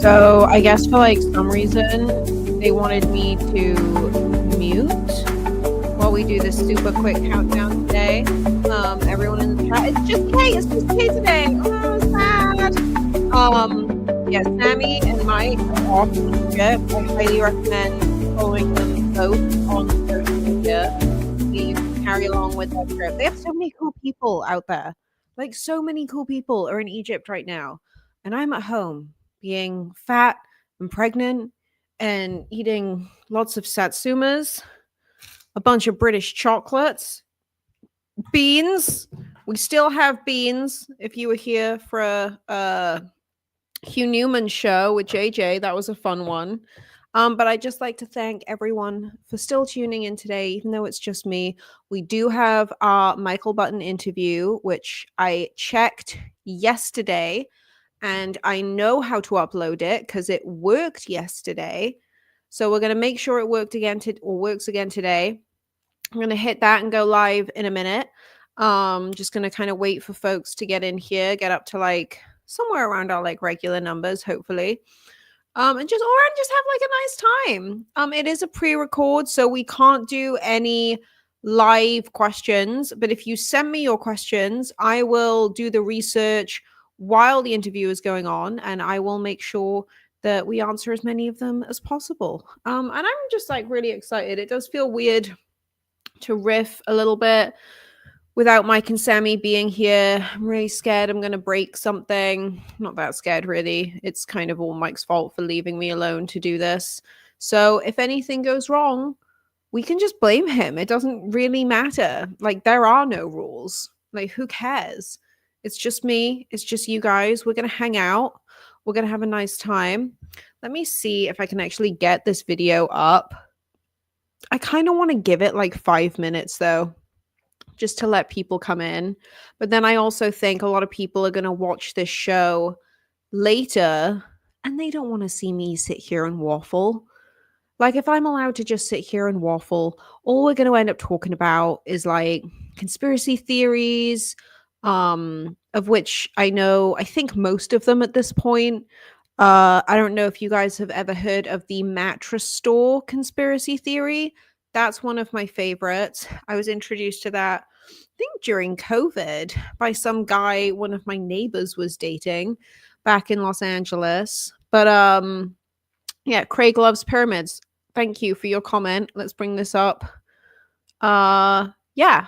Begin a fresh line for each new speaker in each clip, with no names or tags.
So I guess for like some reason they wanted me to mute while we do this super quick countdown today. Everyone in the chat, it's just Kay today. Oh, sad. Yeah, Sammi and Mike are awesome. I highly recommend following them both on social media. You can carry along with their trip. They have so many cool people out there. Like so many cool people are in Egypt right now, and I'm at home being fat and pregnant and eating lots of satsumas, a bunch of British chocolates, beans. We still have beans. If you were here for a Hugh Newman show with JJ, that was a fun one. But I'd just like to thank everyone for still tuning in today, even though it's just me. We do have our Michael Button interview, which I checked yesterday, and I know how to upload it because it worked yesterday. So we're going to make sure it works again today. I'm going to hit that and go live in a minute. Just going to kind of wait for folks to get in here, get up to like somewhere around our like regular numbers, hopefully. And just have like a nice time. It is a pre-record, so we can't do any live questions. But if you send me your questions, I will do the research while the interview is going on, and I will make sure that we answer as many of them as possible. And I'm just like really excited. It does feel weird to riff a little bit without Mike and Sammi being here. I'm really scared I'm going to break something. Not that scared, really. It's kind of all Mike's fault for leaving me alone to do this. So if anything goes wrong, we can just blame him. It doesn't really matter. Like, there are no rules. Like, who cares? It's just me. It's just you guys. We're going to hang out. We're going to have a nice time. Let me see if I can actually get this video up. I kind of want to give it like 5 minutes, though, just to let people come in. But then I also think a lot of people are going to watch this show later and they don't want to see me sit here and waffle. Like, if I'm allowed to just sit here and waffle, all we're going to end up talking about is like conspiracy theories, of which I think most of them at this point. I don't know if you guys have ever heard of the mattress store conspiracy theory. That's one of my favorites. I was introduced to that, I think, during COVID by some guy one of my neighbors was dating back in Los Angeles. But yeah, Craig loves pyramids. Thank you for your comment. Let's bring this up. Yeah,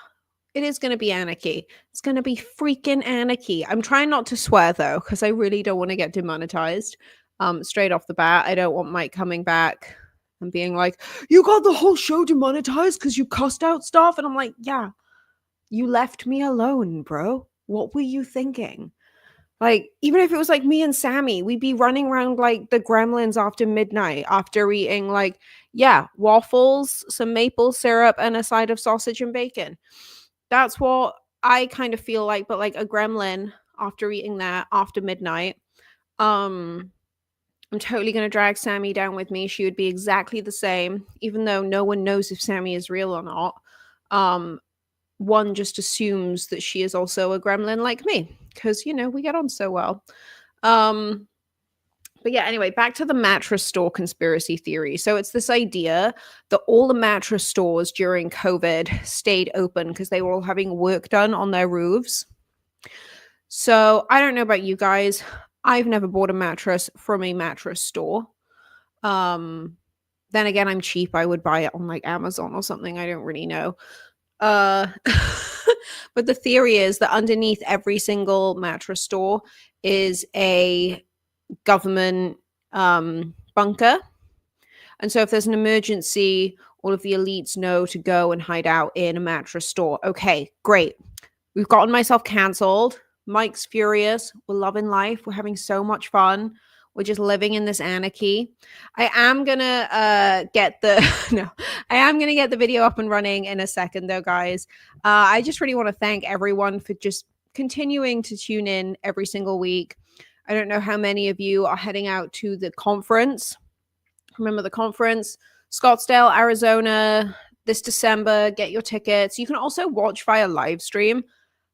it is going to be anarchy. It's going to be freaking anarchy. I'm trying not to swear, though, because I really don't want to get demonetized straight off the bat. I don't want Mike coming back and being like, you got the whole show demonetized because you cussed out stuff. And I'm like, yeah, you left me alone, bro. What were you thinking? Like, even if it was like me and Sammi, we'd be running around like the gremlins after midnight after eating like, yeah, waffles, some maple syrup, and a side of sausage and bacon. That's what I kind of feel like, but like a gremlin after eating that after midnight. I'm totally going to drag Sammi down with me. She would be exactly the same, even though no one knows if Sammi is real or not. One just assumes that she is also a gremlin like me because, you know, we get on so well. But yeah, anyway, back to the mattress store conspiracy theory. So it's this idea that all the mattress stores during COVID stayed open because they were all having work done on their roofs. So I don't know about you guys. I've never bought a mattress from a mattress store. Then again, I'm cheap. I would buy it on like Amazon or something. I don't really know. But the theory is that underneath every single mattress store is a government bunker. And so if there's an emergency, all of the elites know to go and hide out in a mattress store. Okay, great. We've gotten myself cancelled. Mike's furious. We're loving life. We're having so much fun. We're just living in this anarchy. I am gonna get the video up and running in a second, though, guys. I just really want to thank everyone for just continuing to tune in every single week. I don't know how many of you are heading out to the conference. Remember the conference? Scottsdale, Arizona, this December. Get your tickets. You can also watch via live stream.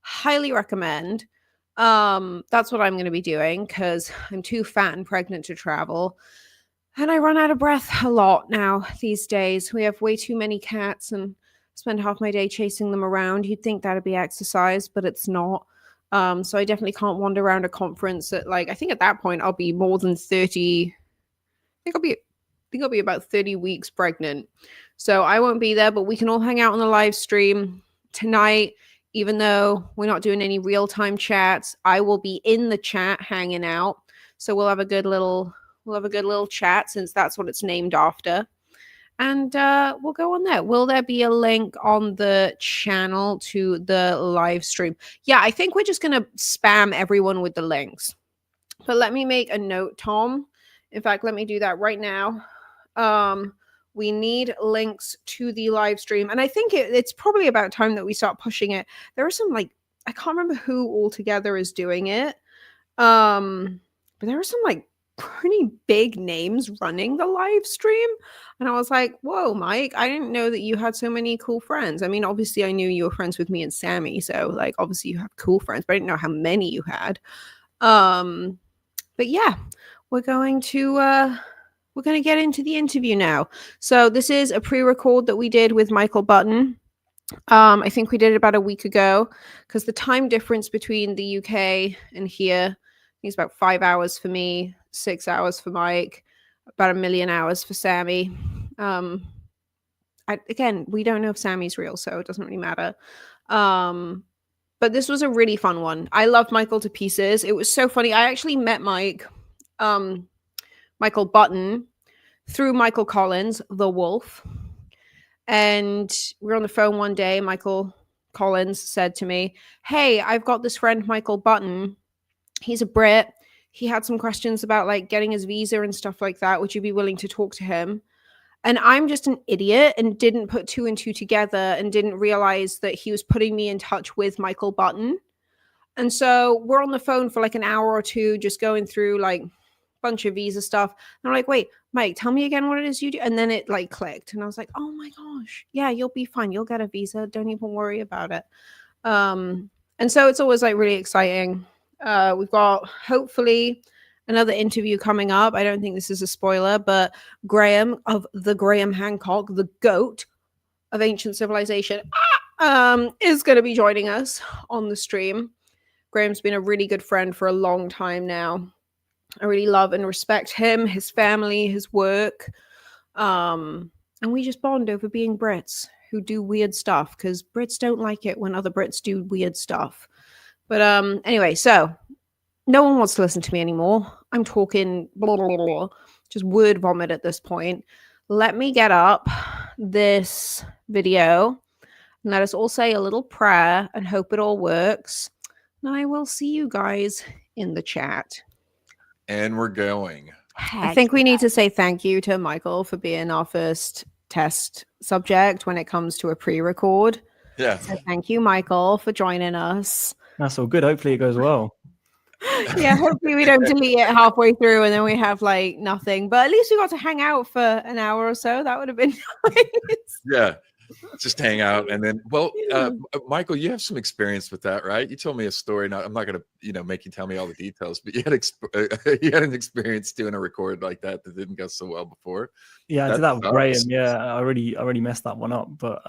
Highly recommend. That's what I'm going to be doing because I'm too fat and pregnant to travel. And I run out of breath a lot now these days. We have way too many cats and spend half my day chasing them around. You'd think that'd be exercise, but it's not. So I definitely can't wander around a conference at I think at that point I'll be more than 30. I think I'll be about 30 weeks pregnant. So I won't be there, but we can all hang out on the live stream tonight. Even though we're not doing any real-time chats, I will be in the chat hanging out. So we'll have a good little chat since that's what it's named after. And we'll go on there. Will there be a link on the channel to the live stream? Yeah, I think we're just going to spam everyone with the links. But let me make a note, Tom. In fact, let me do that right now. We need links to the live stream. And I think it's probably about time that we start pushing it. There are some I can't remember who altogether is doing it. But there are some pretty big names running the live stream. And I was like, whoa, Mike, I didn't know that you had so many cool friends. I mean, obviously I knew you were friends with me and Sammy. So obviously you have cool friends, but I didn't know how many you had. But yeah, we're going to get into the interview now. So this is a pre-record that we did with Michael Button. I think we did it about a week ago because the time difference between the UK and here, I think it's about 5 hours for me, 6 hours for Mike, about 1 million hours for Sammy. Again, we don't know if Sammy's real, so it doesn't really matter. But this was a really fun one. I loved Michael to pieces. It was so funny. I actually met Michael Button through Michael Collins, the wolf. And we were on the phone one day. Michael Collins said to me, hey, I've got this friend, Michael Button. He's a Brit. He had some questions about getting his visa and stuff like that. Would you be willing to talk to him? And I'm just an idiot and didn't put two and two together and didn't realize that he was putting me in touch with Michael Button. And so we're on the phone for an hour or two, just going through a bunch of visa stuff. And I'm like, wait, Mike, tell me again what it is you do. And then it clicked. And I was like, oh my gosh, yeah, you'll be fine. You'll get a visa. Don't even worry about it. And so it's always really exciting. We've got hopefully another interview coming up. I don't think this is a spoiler, but Graham of the Graham Hancock, the GOAT of ancient civilization, is going to be joining us on the stream. Graham's been a really good friend for a long time now. I really love and respect him, his family, his work. And we just bond over being Brits who do weird stuff because Brits don't like it when other Brits do weird stuff. But anyway, so no one wants to listen to me anymore. I'm talking blah, blah, blah, just word vomit at this point. Let me get up this video and let us all say a little prayer and hope it all works. And I will see you guys in the chat.
And we're going.
I think we need to say thank you to Michael for being our first test subject when it comes to a pre-record.
Yeah.
So thank you, Michael, for joining us.
That's all good. Hopefully it goes well.
Yeah, hopefully we don't delete it halfway through and then we have nothing. But at least we got to hang out for an hour or so. That would have been nice.
Yeah. Just hang out. And then, Michael, you have some experience with that, right? You told me a story. Now, I'm not going to, make you tell me all the details, but you had an experience doing a record like that didn't go so well before.
Yeah, I did that with Graham. Yeah, I already messed that one up, but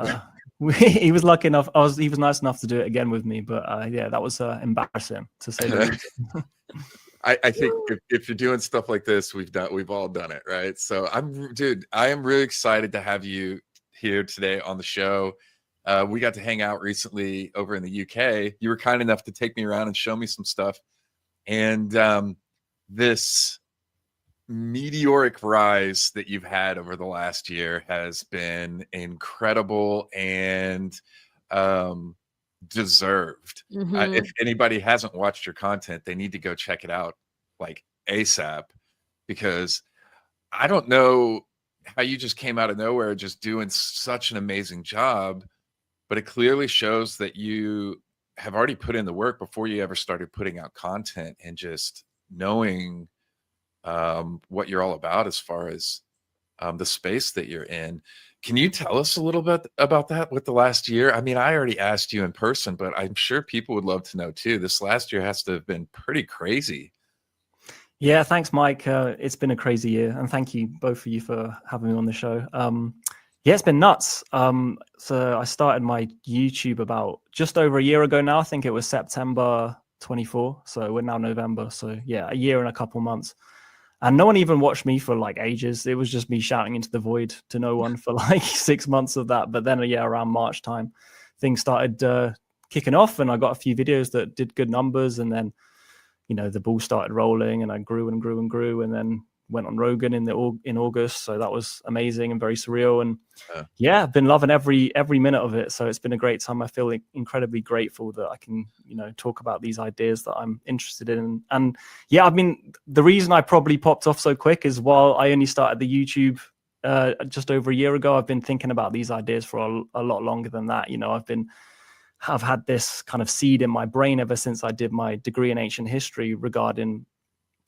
he was lucky enough. He was nice enough to do it again with me, but yeah, that was embarrassing to say the least.
I think if you're doing stuff like this, we've all done it, right? So I am really excited to have you here today on the show. We got to hang out recently over in the UK. You were kind enough to take me around and show me some stuff. And this meteoric rise that you've had over the last year has been incredible and deserved.
Mm-hmm.
If anybody hasn't watched your content, they need to go check it out ASAP, because I don't know how you just came out of nowhere just doing such an amazing job, but it clearly shows that you have already put in the work before you ever started putting out content, and just knowing what you're all about as far as the space that you're in. Can you tell us a little bit about that with the last year? I mean, I already asked you in person, but I'm sure people would love to know too. This last year has to have been pretty crazy.
Yeah, thanks, Mike. It's been a crazy year, and thank you both of you for having me on the show. Yeah, it's been nuts. So I started my YouTube about just over a year ago now. I think it was September 24. So we're now November. So yeah, a year and a couple months. And no one even watched me for like ages. It was just me shouting into the void to no one for like 6 months of that. But then, yeah, around March time, things started kicking off, and I got a few videos that did good numbers. And then, you know, the ball started rolling, and I grew and grew and grew, and then went on Rogan in August. So that was amazing and very surreal. And yeah, I've been loving every minute of it. So it's been a great time. I feel incredibly grateful that I can, you know, talk about these ideas that I'm interested in. And yeah, I mean, the reason I probably popped off so quick is while I only started the YouTube just over a year ago, I've been thinking about these ideas for a lot longer than that. You know, I've had this kind of seed in my brain ever since I did my degree in ancient history regarding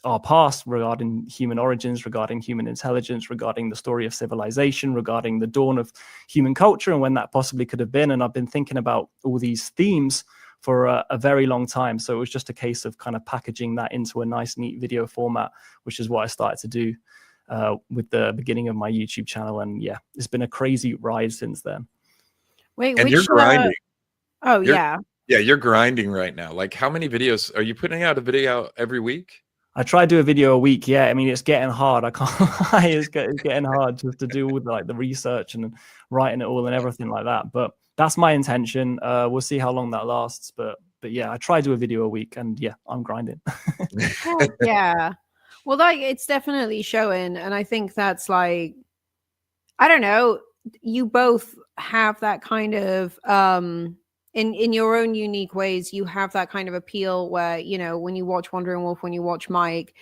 our past, regarding human origins, regarding human intelligence, regarding the story of civilization, regarding the dawn of human culture and when that possibly could have been. And I've been thinking about all these themes for a very long time. So it was just a case of kind of packaging that into a nice, neat video format, which is what I started to do with the beginning of my YouTube channel. And yeah, it's been a crazy ride since then.
Wait,
and you're grinding.
Yeah.
Yeah, you're grinding right now. Like, how many videos are you putting out? A video every week?
I try to do a video a week. Yeah, I mean, it's getting hard. I can't lie. It's getting hard just to do all the research and writing it all and everything like that. But that's my intention. We'll see how long that lasts. But yeah, I try to do a video a week, and yeah, I'm grinding.
Yeah. Well, like, it's definitely showing. And I think that's like, I don't know, you both have that kind of in your own unique ways, you have that kind of appeal where, you know, when you watch Wandering Wolf, when you watch Mike,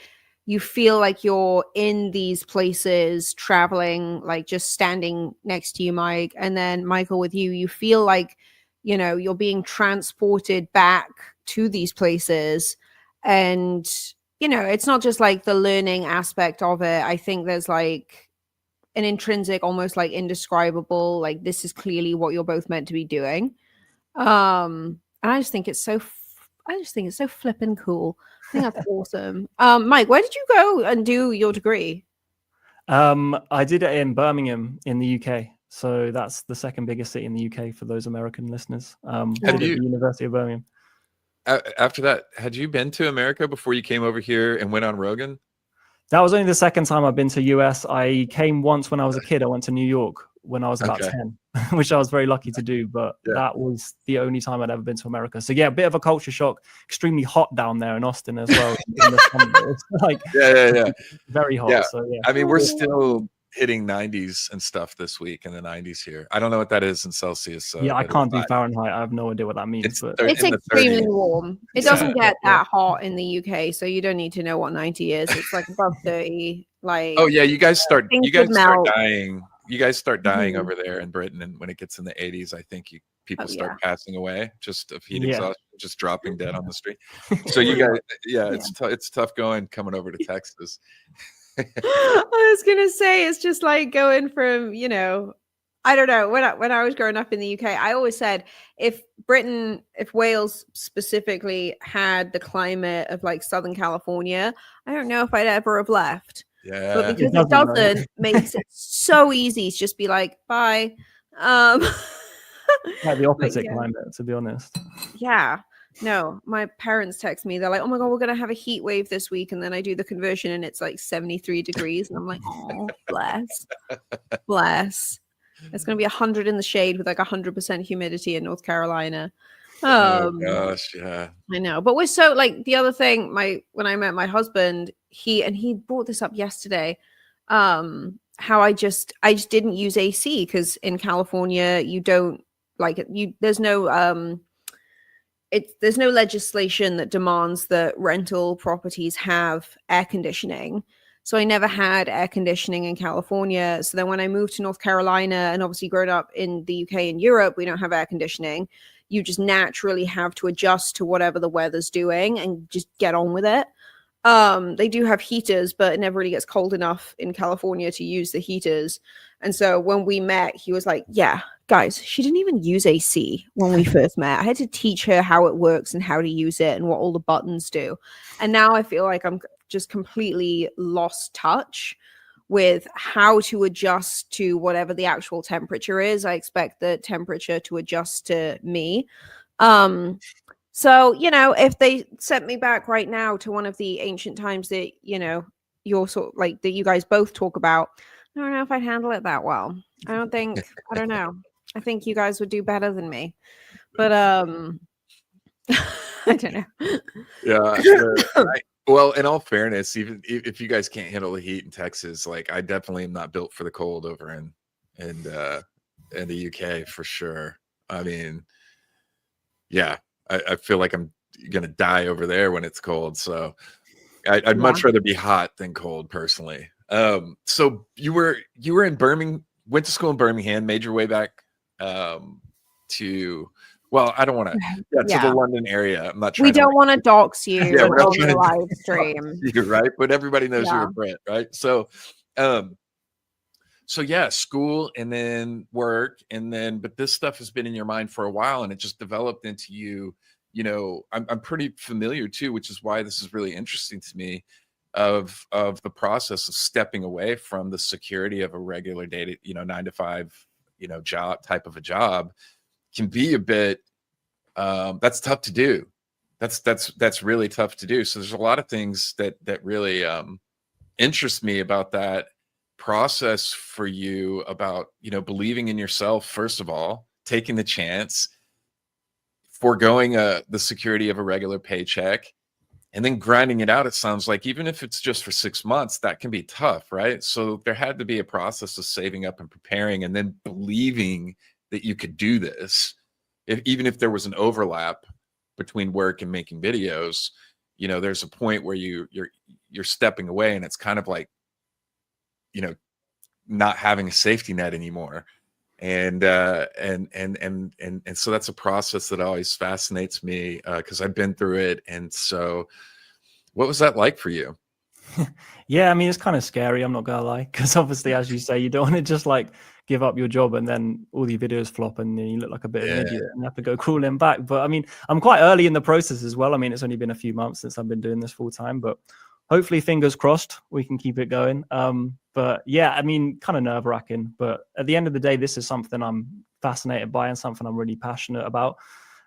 you feel like you're in these places traveling, like just standing next to you, Mike. And then Michael, with you feel like, you know, you're being transported back to these places. And, you know, it's not just like the learning aspect of it. I think there's like an intrinsic, almost like indescribable, like this is clearly what you're both meant to be doing. And I just think it's so flippin' cool. I think that's awesome. Mike, where did you go and do your degree?
I did it in Birmingham in the UK. So that's the second biggest city in the UK for those American listeners. At the University of Birmingham.
After that, had you been to America before you came over here and went on Rogan?
That was only the second time I've been to US. I came once when I was a kid. I went to New York when I was about 10, which I was very lucky to do. But that was the only time I'd ever been to America. So yeah, a bit of a culture shock. Extremely hot down there in Austin as well. In the summer. It's like very hot.
Yeah.
So yeah,
I mean, we're still hitting 90s and stuff this week in the 90s here. I don't know what that is in Celsius. So
yeah, I can't do Fahrenheit. I have no idea what that means.
It's extremely warm. It doesn't get that hot in the UK, so you don't need to know what 90 is. It's like above 30. Like,
oh yeah, you guys start dying. You guys start dying over there in Britain, and when it gets in the 80s, I think people start passing away just of heat exhaustion, just dropping dead on the street. So you guys, it's tough coming over to Texas.
I was gonna say, it's just like going from, you know, I don't know, when I was growing up in the UK, I always said if Wales specifically had the climate of like Southern California, I don't know if I'd ever have left.
Yeah,
but because it doesn't makes it so easy to just be like, bye.
Like the opposite climate, to be honest.
Yeah. No, my parents text me. They're like, oh my God, we're going to have a heat wave this week. And then I do the conversion and it's like 73 degrees. And I'm like, oh, bless. It's going to be 100 in the shade with like 100% humidity in North Carolina.
Oh gosh, yeah.
I know. But we're so like the other thing, when I met my husband, he brought this up yesterday. How I just didn't use AC because in California, you don't like it. There's no legislation that demands that rental properties have air conditioning. So I never had air conditioning in California. So then when I moved to North Carolina, and obviously growing up in the UK and Europe, we don't have air conditioning. You just naturally have to adjust to whatever the weather's doing and just get on with it. They do have heaters, but it never really gets cold enough in California to use the heaters. And so when we met, he was like, yeah, guys, she didn't even use AC when we first met. I had to teach her how it works and how to use it and what all the buttons do. And now I feel like I'm just completely lost touch with how to adjust to whatever the actual temperature is. I expect the temperature to adjust to me. So, if they sent me back right now to one of the ancient times that, you're sort of like that you guys both talk about, I don't know if I'd handle it that well. I don't know. I think you guys would do better than me. But I don't know.
Yeah. Well, in all fairness, even if you guys can't handle the heat in Texas, like I definitely am not built for the cold over in the UK for sure. I mean, yeah, I feel like I'm gonna die over there when it's cold. So I'd much rather be hot than cold personally. So you were in Birmingham, went to school in Birmingham, made your way back to, well, I don't want to, to the London area. I'm not trying.
We don't want to dox you
we're not
on
trying
the
to
live stream.
you, right? But everybody knows you're a Brit, right? So, school and then work and then, but this stuff has been in your mind for a while and it just developed into you. I'm pretty familiar too, which is why this is really interesting to me, of the process of stepping away from the security of a regular day, 9 to 5, job type of a job can be a bit, that's tough to do. That's really tough to do. So there's a lot of things that really interest me about that process for you, about believing in yourself first of all, taking the chance, foregoing the security of a regular paycheck, and then grinding it out. It sounds like even if it's just for 6 months, that can be tough, right? So there had to be a process of saving up and preparing, and then believing that you could do this, even if there was an overlap between work and making videos. There's a point where you're stepping away, and it's kind of like not having a safety net anymore. And so that's a process that always fascinates me, because I've been through it. And so what was that like for you?
Yeah, I mean, it's kind of scary, I'm not gonna lie, because obviously, as you say, you don't want to just like give up your job and then all the videos flop and then you look like a bit of an idiot and have to go crawling back. But I mean, I'm quite early in the process as well. I mean, it's only been a few months since I've been doing this full time, but hopefully, fingers crossed, we can keep it going. But yeah, I mean, kind of nerve-wracking. But at the end of the day, this is something I'm fascinated by and something I'm really passionate about.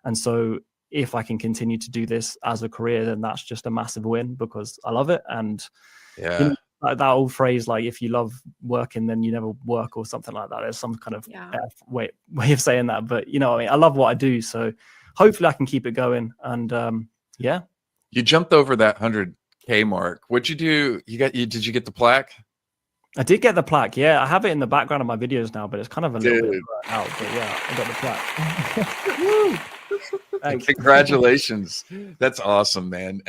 And so if I can continue to do this as a career, then that's just a massive win, because I love it. And like that old phrase, like if you love working, then you never work, or something like that. There's some kind of way of saying that. But I mean, I love what I do. So hopefully I can keep it going. And
you jumped over that 100K mark. What'd you do? Did you get the plaque?
I did get the plaque. Yeah, I have it in the background of my videos now, but it's kind of a little bit out. But yeah, I got the plaque.
Congratulations. That's awesome, man.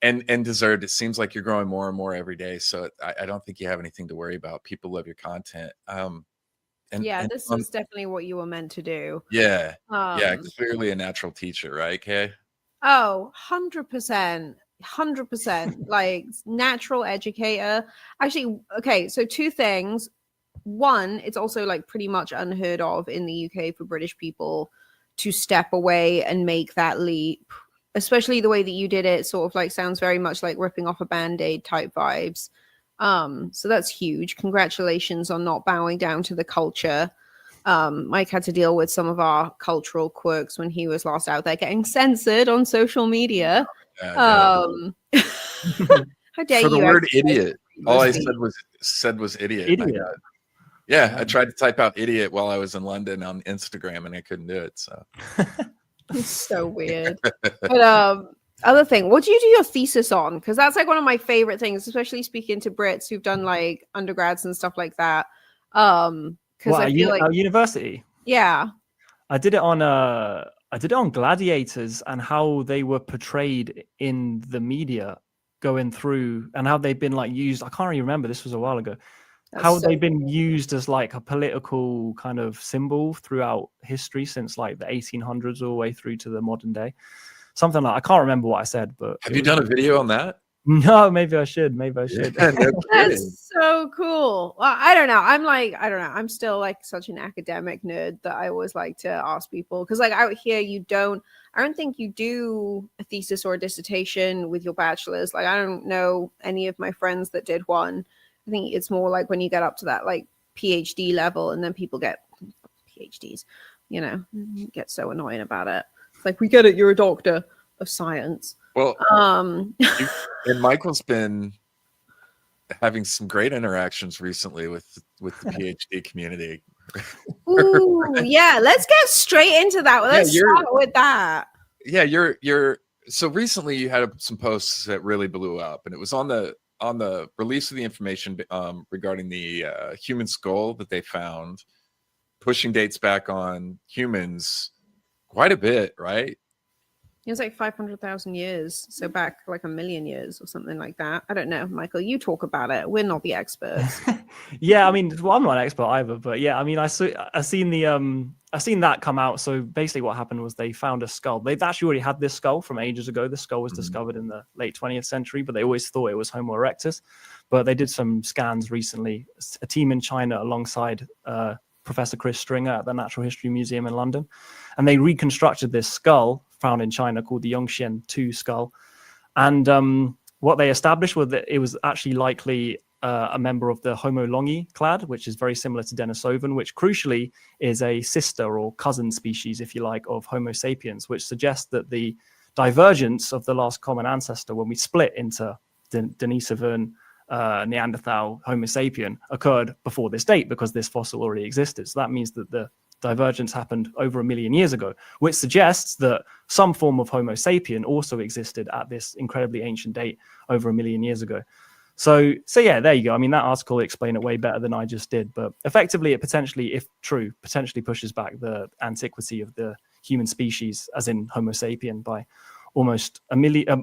And deserved. It seems like you're growing more and more every day. So I don't think you have anything to worry about. People love your content.
This is definitely what you were meant to do.
Yeah. Clearly a natural teacher, right, Kay?
Oh, 100%. 100%. Like natural educator. Actually, okay, so two things. One, it's also like pretty much unheard of in the UK for British people to step away and make that leap, especially the way that you did it. Sort of like sounds very much like ripping off a band-aid type vibes. So that's huge. Congratulations on not bowing down to the culture. Mike had to deal with some of our cultural quirks when he was last out there getting censored on social media. How dare
for the
you
word idiot? All I said was idiot.
Idiot.
I tried to type out idiot while I was in London on Instagram and I couldn't do it. So
it's so weird. But other thing, what do you do your thesis on? Because that's like one of my favorite things, especially speaking to Brits who've done like undergrads and stuff like that. Because I feel like
university.
Yeah,
I did it on gladiators and how they were portrayed in the media going through, and how they've been like used. I can't really remember. This was a while ago. How they've been used as like a political kind of symbol throughout history since like the 1800s all the way through to the modern day. something like, I can't remember what I said, but
Have you done a video on that?
No, maybe I should.
Yeah, no kidding.
That's so cool. Well, I don't know. I don't know. I'm still like such an academic nerd that I always like to ask people, because like out here I don't think you do a thesis or a dissertation with your bachelor's. Like I don't know any of my friends that did one. I think it's more like when you get up to that like PhD level, and then people get PhDs, you know, get so annoying about it. It's like, we get it, you're a doctor of science.
Well, and Michael's been having some great interactions recently with the PhD community.
Ooh, yeah, let's get straight into that. Let's start with that.
Yeah, you're so recently you had some posts that really blew up, and it was on the release of the information regarding the human skull that they found, pushing dates back on humans quite a bit, right?
It was like 500,000 years, so back like 1 million years or something like that. I don't know, Michael, you talk about it. We're not the experts.
Yeah, I mean, well, I'm not an expert either, but yeah, I mean, I seen that come out. So basically what happened was they found a skull. They've actually already had this skull from ages ago. The skull was discovered in the late 20th century, but they always thought it was Homo erectus. But they did some scans recently, a team in China alongside Professor Chris Stringer at the Natural History Museum in London, and they reconstructed this skull found in China called the Yongxian 2 skull. And what they established was that it was actually likely a member of the Homo longi clade, which is very similar to Denisovan, which crucially is a sister or cousin species, if you like, of Homo sapiens, which suggests that the divergence of the last common ancestor when we split into Denisovan, Neanderthal, Homo sapien occurred before this date, because this fossil already existed. So that means that the divergence happened over 1 million years ago, which suggests that some form of Homo sapien also existed at this incredibly ancient date over 1 million years ago. So yeah, there you go. I mean, that article explained it way better than I just did, but effectively it potentially, if true, potentially pushes back the antiquity of the human species, as in Homo sapien, by almost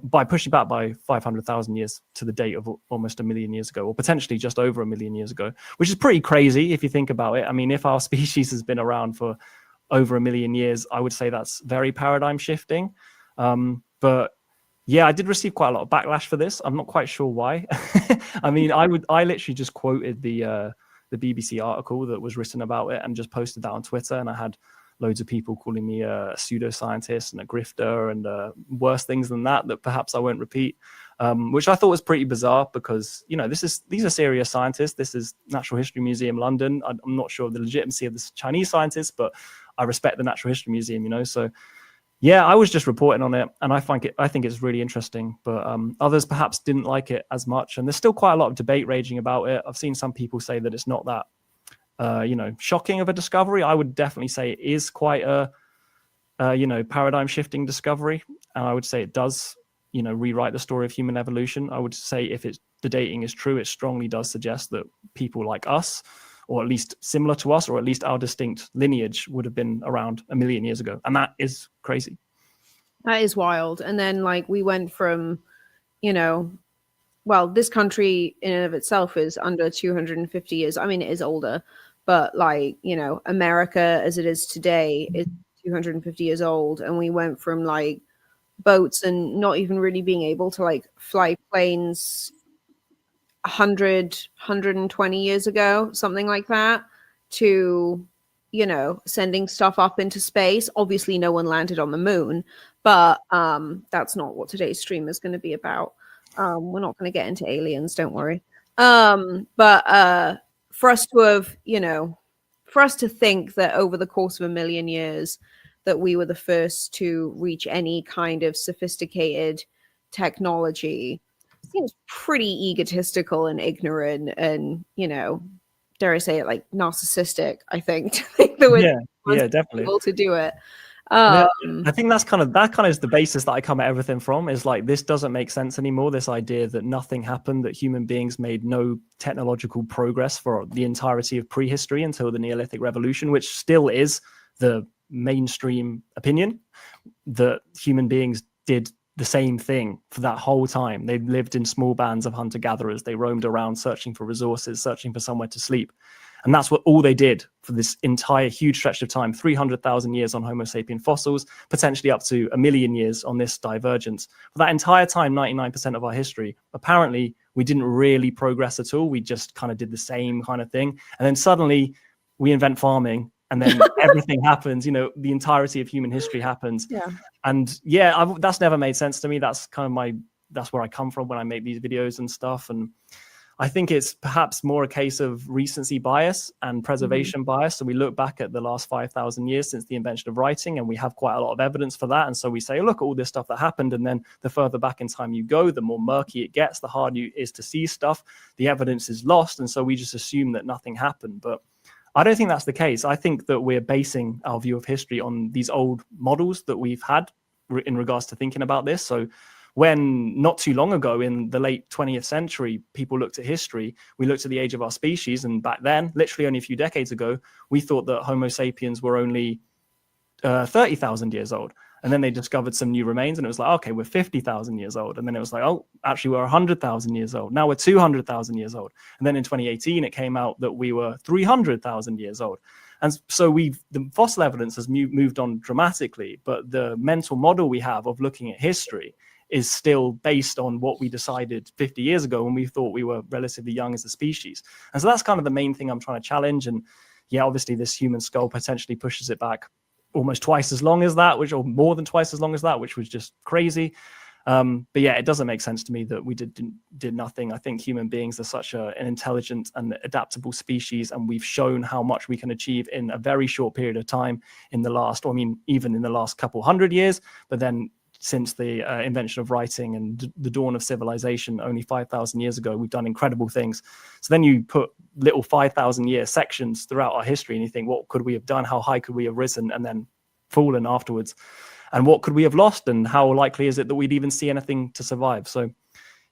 by pushing back by 500,000 years to the date of almost 1 million years ago, or potentially just over 1 million years ago, which is pretty crazy if you think about it. I mean, if our species has been around for over 1 million years, I would say that's very paradigm shifting. But yeah, I did receive quite a lot of backlash for this. I'm not quite sure why. I mean, I literally just quoted the BBC article that was written about it and just posted that on Twitter, and I had loads of people calling me a pseudoscientist and a grifter and worse things than that perhaps I won't repeat, which I thought was pretty bizarre, because, you know, these are serious scientists. This is Natural History Museum London. I'm not sure of the legitimacy of this Chinese scientists, but I respect the Natural History Museum, you know. So yeah, I was just reporting on it, and I think it's really interesting, but others perhaps didn't like it as much, and there's still quite a lot of debate raging about it. I've seen some people say that it's not that shocking of a discovery. I would definitely say it is quite a paradigm shifting discovery, and I would say it does, rewrite the story of human evolution. I would say if the dating is true, it strongly does suggest that people like us, or at least similar to us, or at least our distinct lineage, would have been around 1 million years ago, and that is crazy.
That is wild. And then we went from, well, this country in and of itself is under 250 years. I mean, it is older, but America as it is today is 250 years old. And we went from boats and not even really being able to fly planes 120 years ago, something like that, to, sending stuff up into space. Obviously, no one landed on the moon, but that's not what today's stream is going to be about. We're not going to get into aliens, don't worry. But for us to have, for us to think that over the course of 1 million years that we were the first to reach any kind of sophisticated technology seems pretty egotistical and ignorant and, dare I say it, narcissistic, I think, to think that we're
definitely
able to do it.
I think that kind of is the basis that I come at everything from, is this doesn't make sense anymore. This idea that nothing happened, that human beings made no technological progress for the entirety of prehistory until the Neolithic Revolution, which still is the mainstream opinion, that human beings did the same thing for that whole time. They lived in small bands of hunter-gatherers. They roamed around searching for resources, searching for somewhere to sleep. And that's what all they did for this entire huge stretch of time, 300,000 years on Homo sapien fossils, potentially up to 1 million years on this divergence. For that entire time, 99% of our history, apparently we didn't really progress at all. We just kind of did the same kind of thing. And then suddenly we invent farming, and then everything happens, you know, the entirety of human history happens.
Yeah.
And yeah, that's never made sense to me. That's kind of that's where I come from when I make these videos and stuff. And I think it's perhaps more a case of recency bias and preservation bias. So we look back at the last 5,000 years since the invention of writing, and we have quite a lot of evidence for that. And so we say, look at all this stuff that happened. And then the further back in time you go, the more murky it gets, the harder it is to see stuff. The evidence is lost. And so we just assume that nothing happened. But I don't think that's the case. I think that we're basing our view of history on these old models that we've had in regards to thinking about this. So when not too long ago in the late 20th century, people looked at history, we looked at the age of our species. And back then, literally only a few decades ago, we thought that Homo sapiens were only 30,000 years old. And then they discovered some new remains, and it was like, okay, we're 50,000 years old. And then it was like, oh, actually, we're 100,000 years old. Now we're 200,000 years old. And then in 2018, it came out that we were 300,000 years old. And so the fossil evidence has moved on dramatically, but the mental model we have of looking at history is still based on what we decided 50 years ago when we thought we were relatively young as a species. And so that's kind of the main thing I'm trying to challenge. And yeah, obviously this human skull potentially pushes it back almost twice as long as that, or more than twice as long as that, which was just crazy. But yeah, it doesn't make sense to me that we did nothing. I think human beings are such an intelligent and adaptable species, and we've shown how much we can achieve in a very short period of time in the last, even in the last couple hundred years, but then since the invention of writing and the dawn of civilization only 5,000 years ago, we've done incredible things. So then you put little 5,000 year sections throughout our history and you think, what could we have done? How high could we have risen and then fallen afterwards? And what could we have lost? And how likely is it that we'd even see anything to survive? So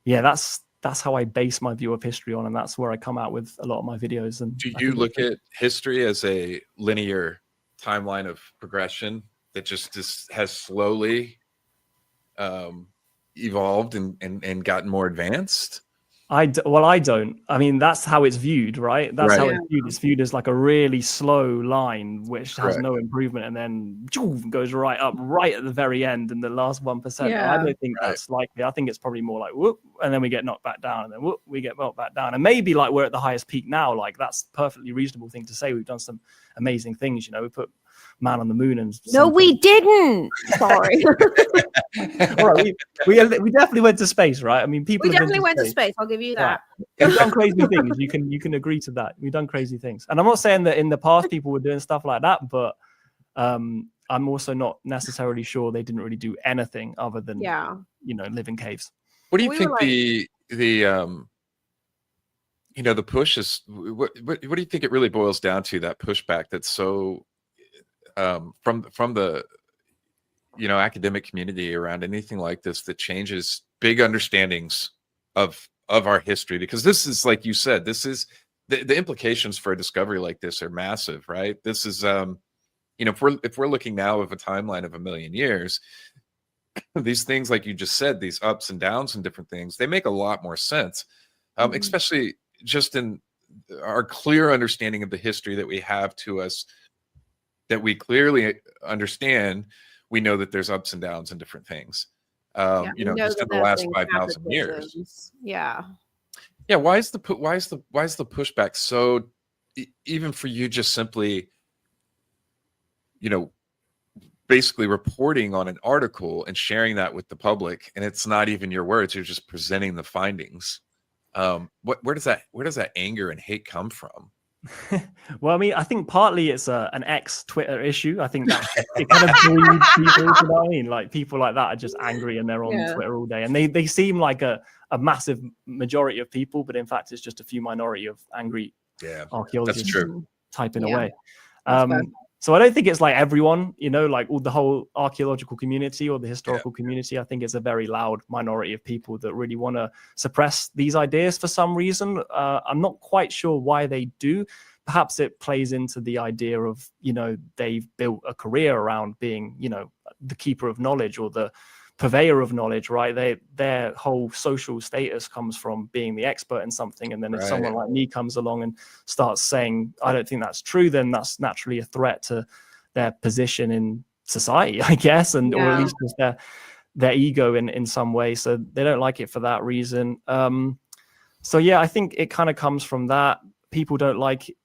yeah, that's how I base my view of history on. And that's where I come out with a lot of my videos. And
do you look at history as a linear timeline of progression that just has slowly evolved and gotten more advanced?
I don't. I mean, that's how it's viewed, right? That's how it's viewed. It's viewed as like a really slow line, which has no improvement, and then goes right up, right at the very end, in the last 1%. I don't think that's likely. I think it's probably more like whoop, and then we get knocked back down, and then whoop, we get knocked back down, and maybe like we're at the highest peak now. Like that's a perfectly reasonable thing to say. We've done some amazing things, you know. We put man on the moon, and
we didn't. Sorry.
Right, we definitely went to space, right? I mean, we
definitely went to space. I'll give you that.
We've done crazy things. You can agree to that. We've done crazy things, and I'm not saying that in the past people were doing stuff like that, but I'm also not necessarily sure they didn't really do anything other than live in caves.
What do you think the push is? What do you think it really boils down to? That pushback that's so from the academic community around anything like this that changes big understandings of our history, because this is, like you said, this is the implications for a discovery like this are massive, right? This is if we're looking now of a timeline of 1 million years, these things, like you just said, these ups and downs and different things, they make a lot more sense, especially just in our clear understanding of the history that we have to us, that we clearly understand. We know that there's ups and downs and different things, just in the last 5,000 years.
Yeah.
Why is the pushback so, even for you, just simply, basically reporting on an article and sharing that with the public, and it's not even your words, you're just presenting the findings. Where does that anger and hate come from?
Well, I mean, I think partly it's an ex-Twitter issue. I think that it kind of breeds people, you know what I mean? Like people like that are just angry and they're on Twitter all day, and they seem like a massive majority of people, but in fact it's just a few minority of angry archaeologists typing away. So I don't think it's like everyone, like all the whole archaeological community or the historical community. I think it's a very loud minority of people that really want to suppress these ideas for some reason. I'm not quite sure why they do. Perhaps it plays into the idea of, they've built a career around being, the keeper of knowledge or the purveyor of knowledge, right? Their whole social status comes from being the expert in something. And then if someone like me comes along and starts saying, I don't think that's true, then that's naturally a threat to their position in society, I guess, and or at least just their ego in some way. So they don't like it for that reason. So yeah, I think it kind of comes from that. People don't like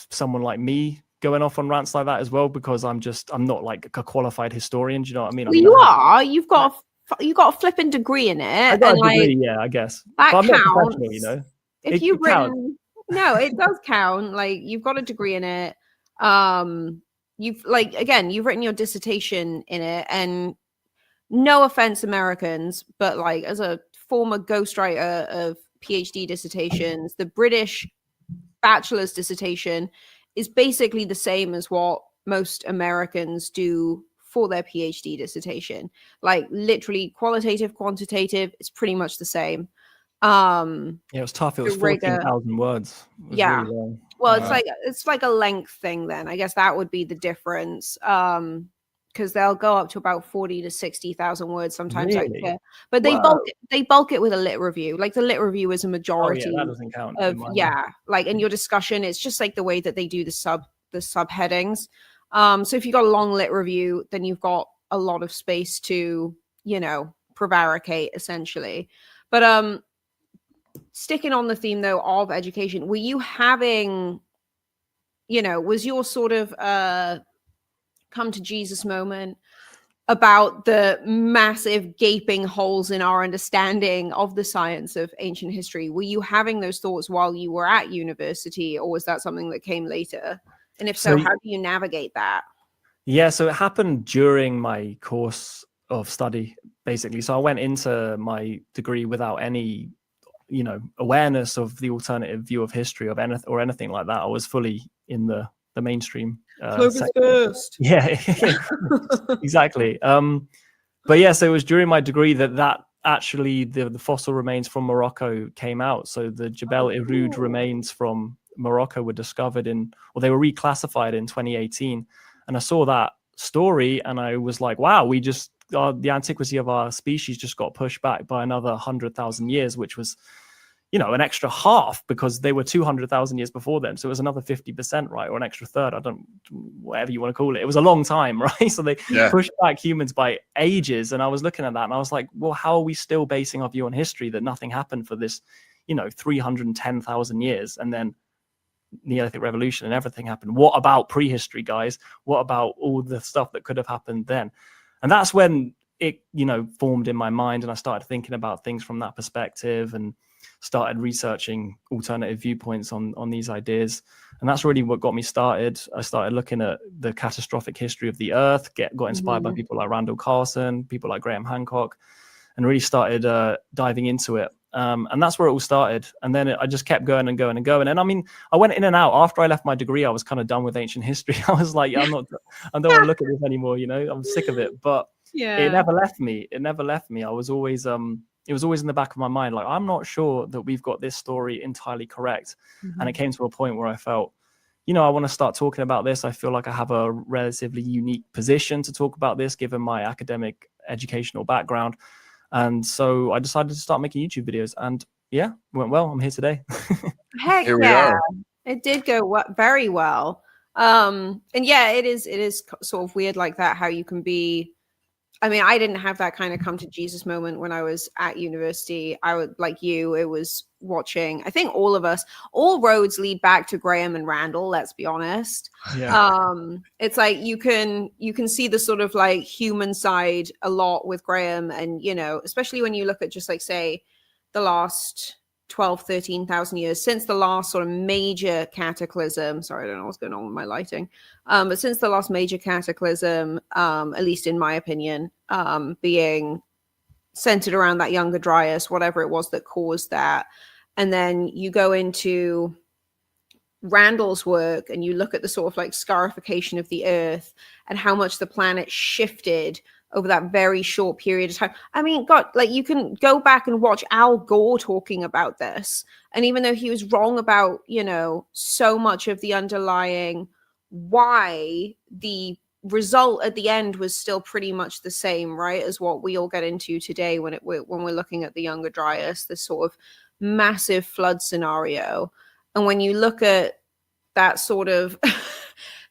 someone like me going off on rants like that as well, because I'm not like a qualified historian. Do you know what I mean?
Well, you are. You've got a flipping degree in it.
I got a degree, yeah, I guess.
That
but I'm
counts.
not professional, you know.
If you've written, no, it does count. Like, you've got a degree in it. You've written your dissertation in it, and no offense, Americans, but like as a former ghostwriter of PhD dissertations, the British bachelor's dissertation is basically the same as what most Americans do for their PhD dissertation. Like, literally qualitative, quantitative, it's pretty much the same.
Yeah, it was tough. It was 14,000 words.
Yeah.
Really long.
Well, it's like a length thing then. I guess that would be the difference. Because they'll go up to about 40 to 60,000 words sometimes.
Really?
But they bulk it with a lit review. Like, the lit review is a majority.
Oh, yeah, that doesn't count.
Like in your discussion, it's just like the way that they do the subheadings. So if you've got a long lit review, then you've got a lot of space to, prevaricate essentially. But sticking on the theme though of education, were you having, was your sort of come to Jesus moment about the massive gaping holes in our understanding of the science of ancient history? Were you having those thoughts while you were at university, or was that something that came later? And if so, how do you navigate that?
Yeah, so it happened during my course of study, basically. So I went into my degree without any, awareness of the alternative view of history or anything like that. I was fully in the mainstream.
First.
Yeah, exactly. But yeah, so it was during my degree that actually the fossil remains from Morocco came out. So the Jebel Irhoud remains from Morocco were discovered they were reclassified in 2018. And I saw that story and I was like, wow, the antiquity of our species just got pushed back by another 100,000 years, which was, an extra half, because they were 200,000 years before them. So it was another 50%, right? Or an extra third. Whatever you want to call it. It was a long time, right? So they pushed back humans by ages. And I was looking at that and I was like, well, how are we still basing our view on history that nothing happened for this, 310,000 years? And then Neolithic Revolution and everything happened. What about prehistory, guys? What about all the stuff that could have happened then? And that's when it, formed in my mind, and I started thinking about things from that perspective and started researching alternative viewpoints on these ideas. And that's really what got me started. I started looking at the catastrophic history of the Earth, got inspired by people like Randall Carlson, people like Graham Hancock, and really started diving into it. And that's where it all started. And then I just kept going and going and going. And I mean, I went in and out. After I left my degree, I was kind of done with ancient history. I was like, I don't want to look at this anymore. I'm sick of it. But it never left me. I was always, it was always in the back of my mind. Like, I'm not sure that we've got this story entirely correct. And it came to a point where I felt, I want to start talking about this. I feel like I have a relatively unique position to talk about this, given my academic educational background. And so I decided to start making YouTube videos, and it went well. I'm here today.
Heck yeah, it did go very well. And yeah, it is sort of weird like that, how you can be. I mean, I didn't have that kind of come to Jesus moment when I was at university. I would, like you, it was watching, I think all roads lead back to Graham and Randall, let's be honest.
Yeah.
It's like you can see the sort of like human side a lot with Graham, and especially when you look at just like, say, the last 13,000 years since the last sort of major cataclysm. Sorry, I don't know what's going on with my lighting. But since the last major cataclysm, at least in my opinion, being centered around that Younger Dryas, whatever it was that caused that. And then you go into Randall's work and you look at the sort of like scarification of the earth and how much the planet shifted over that very short period of time. I mean, God, like, you can go back and watch Al Gore talking about this. And even though he was wrong about, so much of the underlying why the result at the end was still pretty much the same, right, as what we all get into today when we're looking at the Younger Dryas, this sort of massive flood scenario. And when you look at that sort of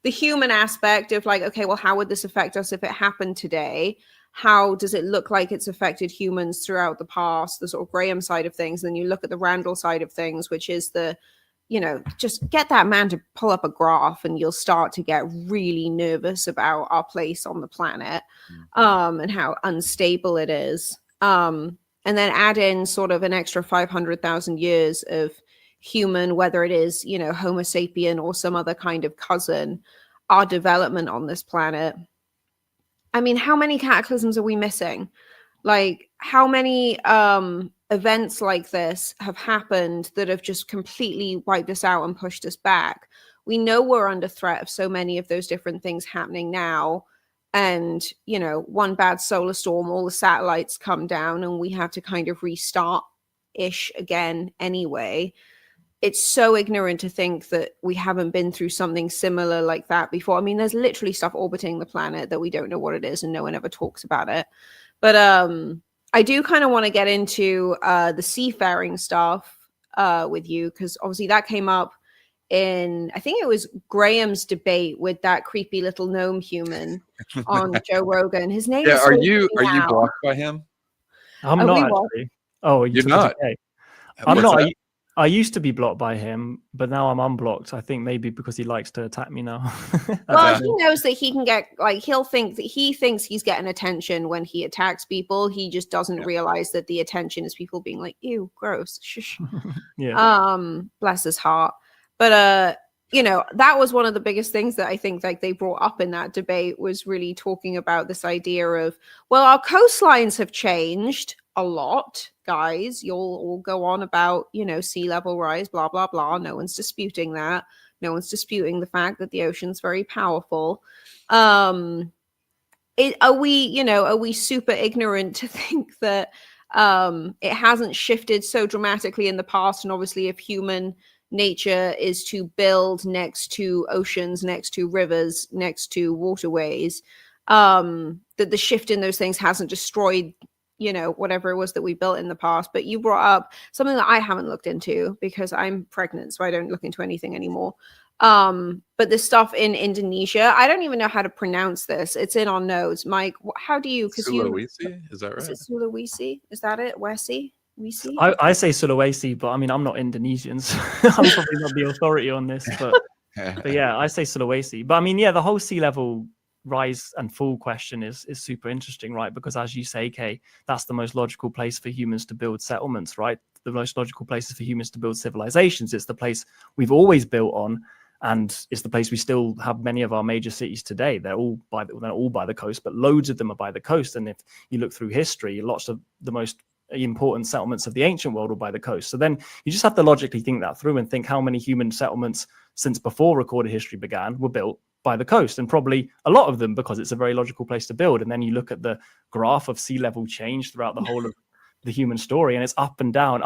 the human aspect of like, okay, well, how would this affect us if it happened today? How does it look like it's affected humans throughout the past, the sort of Graham side of things? And then you look at the Randall side of things, which is the, you know, just get that man to pull up a graph and you'll start to get really nervous about our place on the planet, and how unstable it is. And then add in sort of an extra 500,000 years of human, whether it is, you know, Homo sapien or some other kind of cousin, our development on this planet. I mean, how many cataclysms are we missing? Like, how many events like this have happened that have just completely wiped us out and pushed us back? We know we're under threat of so many of those different things happening now. And, you know, one bad solar storm, all the satellites come down and we have to kind of restart-ish again anyway. It's so ignorant to think that we haven't been through something similar like that before. I mean, there's literally stuff orbiting the planet that we don't know what it is and no one ever talks about it. But I do kind of want to get into the seafaring stuff with you, because obviously that came up in, I think it was Graham's debate with that creepy little gnome human on Joe Rogan. His name is
are you blocked by him?
I'm not actually. Oh,
you're not.
I'm not. I used to be blocked by him, but now I'm unblocked. I think maybe because he likes to attack me now.
Well, he knows that he can get, like, he thinks he's getting attention when he attacks people. He just doesn't realize that the attention is people being like, ew, gross. Shush. Bless his heart. But you know, that was one of the biggest things that I think like they brought up in that debate, was really talking about this idea of, well, our coastlines have changed a lot, guys. You'll all go on about, you know, sea level rise, blah, blah, blah. No one's disputing that. No one's disputing the fact that the ocean's very powerful. Are we super ignorant to think that it hasn't shifted so dramatically in the past? And obviously, if human nature is to build next to oceans, next to rivers, next to waterways, that the shift in those things hasn't destroyed, you know, whatever it was that we built in the past. But you brought up something that I haven't looked into because I'm pregnant, so I don't look into anything anymore. But the stuff in Indonesia, I don't even know how to pronounce this. It's in our notes. Mike, how do you?
Sulawesi, is that right?
Is it Sulawesi? Is that it? Wesi?
I say Sulawesi, but I mean, I'm not Indonesian, so I'm probably not the authority on this. But yeah, I say Sulawesi. But I mean, yeah, the whole sea level rise and fall question is super interesting, right? Because as you say, Kay, that's the most logical place for humans to build settlements, right? The most logical places for humans to build civilizations. It's the place we've always built on, and it's the place we still have many of our major cities today. They're all by the coast, but loads of them are by the coast. And if you look through history, lots of the most important settlements of the ancient world were by the coast. So then you just have to logically think that through and think how many human settlements since before recorded history began were built by the coast, and probably a lot of them because it's a very logical place to build. And then you look at the graph of sea level change throughout the whole of the human story, and it's up and down,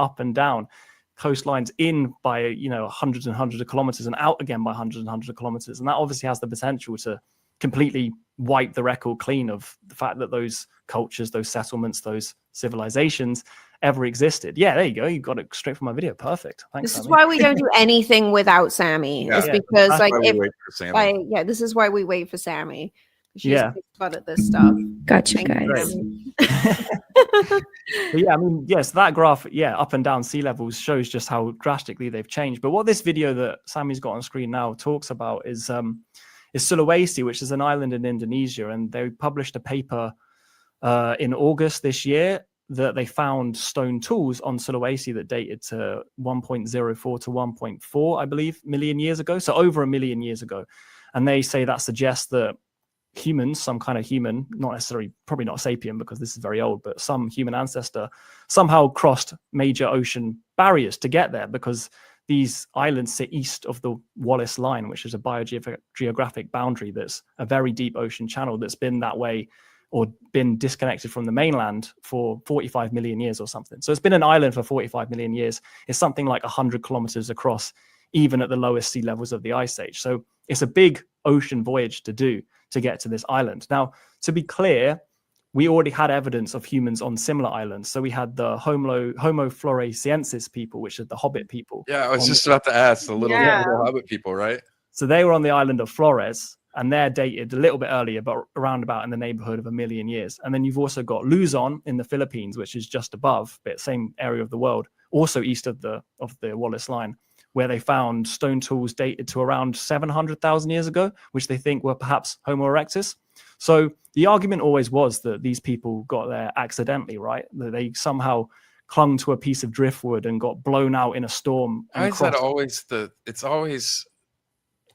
coastlines in by, you know, hundreds and hundreds of kilometers and out again by hundreds and hundreds of kilometers. And that obviously has the potential to completely wipe the record clean of the fact that those cultures, those settlements, those civilizations ever existed. Yeah, there you go. You got it straight from my video. Perfect. Thanks.
This is why we don't do anything without Sammi.
Yeah.
It's because
This is why we wait for Sammi.
She's fun at this stuff.
Gotcha, guys.
Yeah, I mean, yes, that graph, up and down sea levels shows just how drastically they've changed. But what this video that Sammy's got on screen now talks about is Sulawesi, which is an island in Indonesia, and they published a paper in August this year that they found stone tools on Sulawesi that dated to 1.04 to 1.4, I believe, million years ago. So over 1 million years ago. And they say that suggests that humans, some kind of human, not necessarily, probably not sapien because this is very old, but some human ancestor somehow crossed major ocean barriers to get there, because these islands sit east of the Wallace Line, which is a biogeographic boundary that's a very deep ocean channel that's been that way or been disconnected from the mainland for 45 million years or something. So it's been an island for 45 million years. It's something like 100 kilometers across, even at the lowest sea levels of the ice age. So it's a big ocean voyage to do to get to this island. Now, to be clear, we already had evidence of humans on similar islands. So we had the Homo floresiensis people, which are the Hobbit people.
Yeah, I was just about to ask the little Hobbit people, right?
So they were on the island of Flores, and they're dated a little bit earlier, but around about in the neighborhood of 1 million years. And then you've also got Luzon in the Philippines, which is just above, but same area of the world, also east of the Wallace Line, where they found stone tools dated to around 700,000 years ago, which they think were perhaps Homo erectus. So the argument always was that these people got there accidentally, right? That they somehow clung to a piece of driftwood and got blown out in a storm.
Why is that always it's always...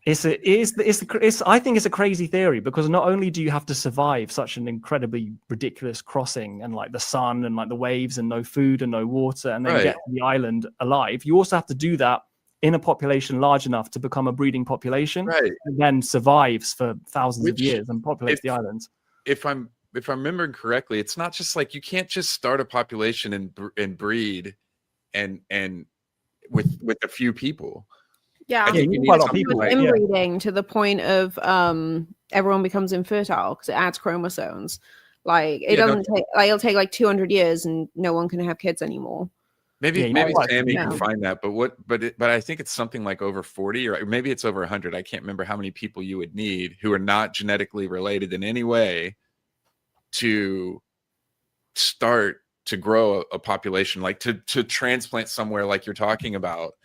I think it's a crazy theory, because not only do you have to survive such an incredibly ridiculous crossing and like the sun and like the waves and no food and no water and then get to the island alive, you also have to do that in a population large enough to become a breeding population, and then survives for thousands of years and populates the island.
If I'm remembering correctly, it's not just like you can't just start a population and breed and with a few people.
Yeah,
you need quite a lot of people,
inbreeding to the point of everyone becomes infertile because it adds chromosomes. Like it doesn't take, like it'll take like 200 years and no one can have kids anymore.
Maybe Sammy can find that, but I think it's something like over 40 or maybe it's over 100. I can't remember how many people you would need who are not genetically related in any way to start to grow a population, like to transplant somewhere like you're talking about,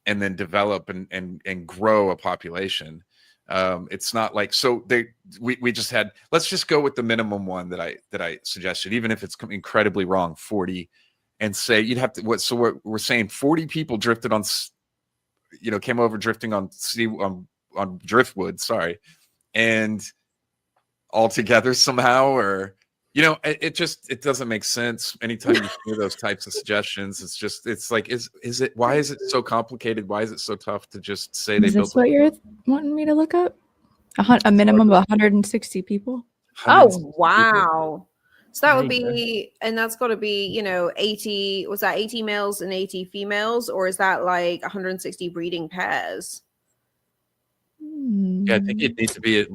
and then develop and grow a population. It's not like, so we just had, let's just go with the minimum one that I suggested, even if it's incredibly wrong, 40, and say you'd have to, so we're saying 40 people drifted on, came over drifting on on driftwood, and all together somehow, or it doesn't make sense. Anytime you hear those types of suggestions, it's like, why is it so complicated? Why is it so tough to just say they built?
Is this what you're wanting me to look up? A minimum of 160 people?
160
Oh, wow.
people.
So that would be, and that's got to be, 80, was that 80 males and 80 females? Or is that like 160 breeding pairs?
Yeah, I think you'd need to be,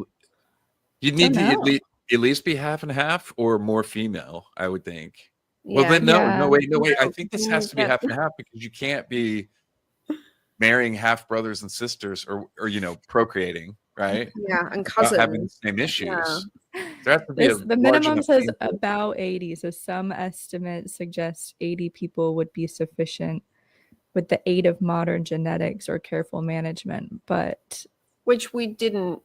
at least be half and half or more female, I would think. Yeah. Well, then no, wait. I think this has to be half and half, because you can't be marrying half brothers and sisters or procreating, right?
Yeah, and cousins.
Having the same issues.
Yeah.
There has to be
the minimum says about 80, so some estimates suggest 80 people would be sufficient with the aid of modern genetics or careful management, but
which they didn't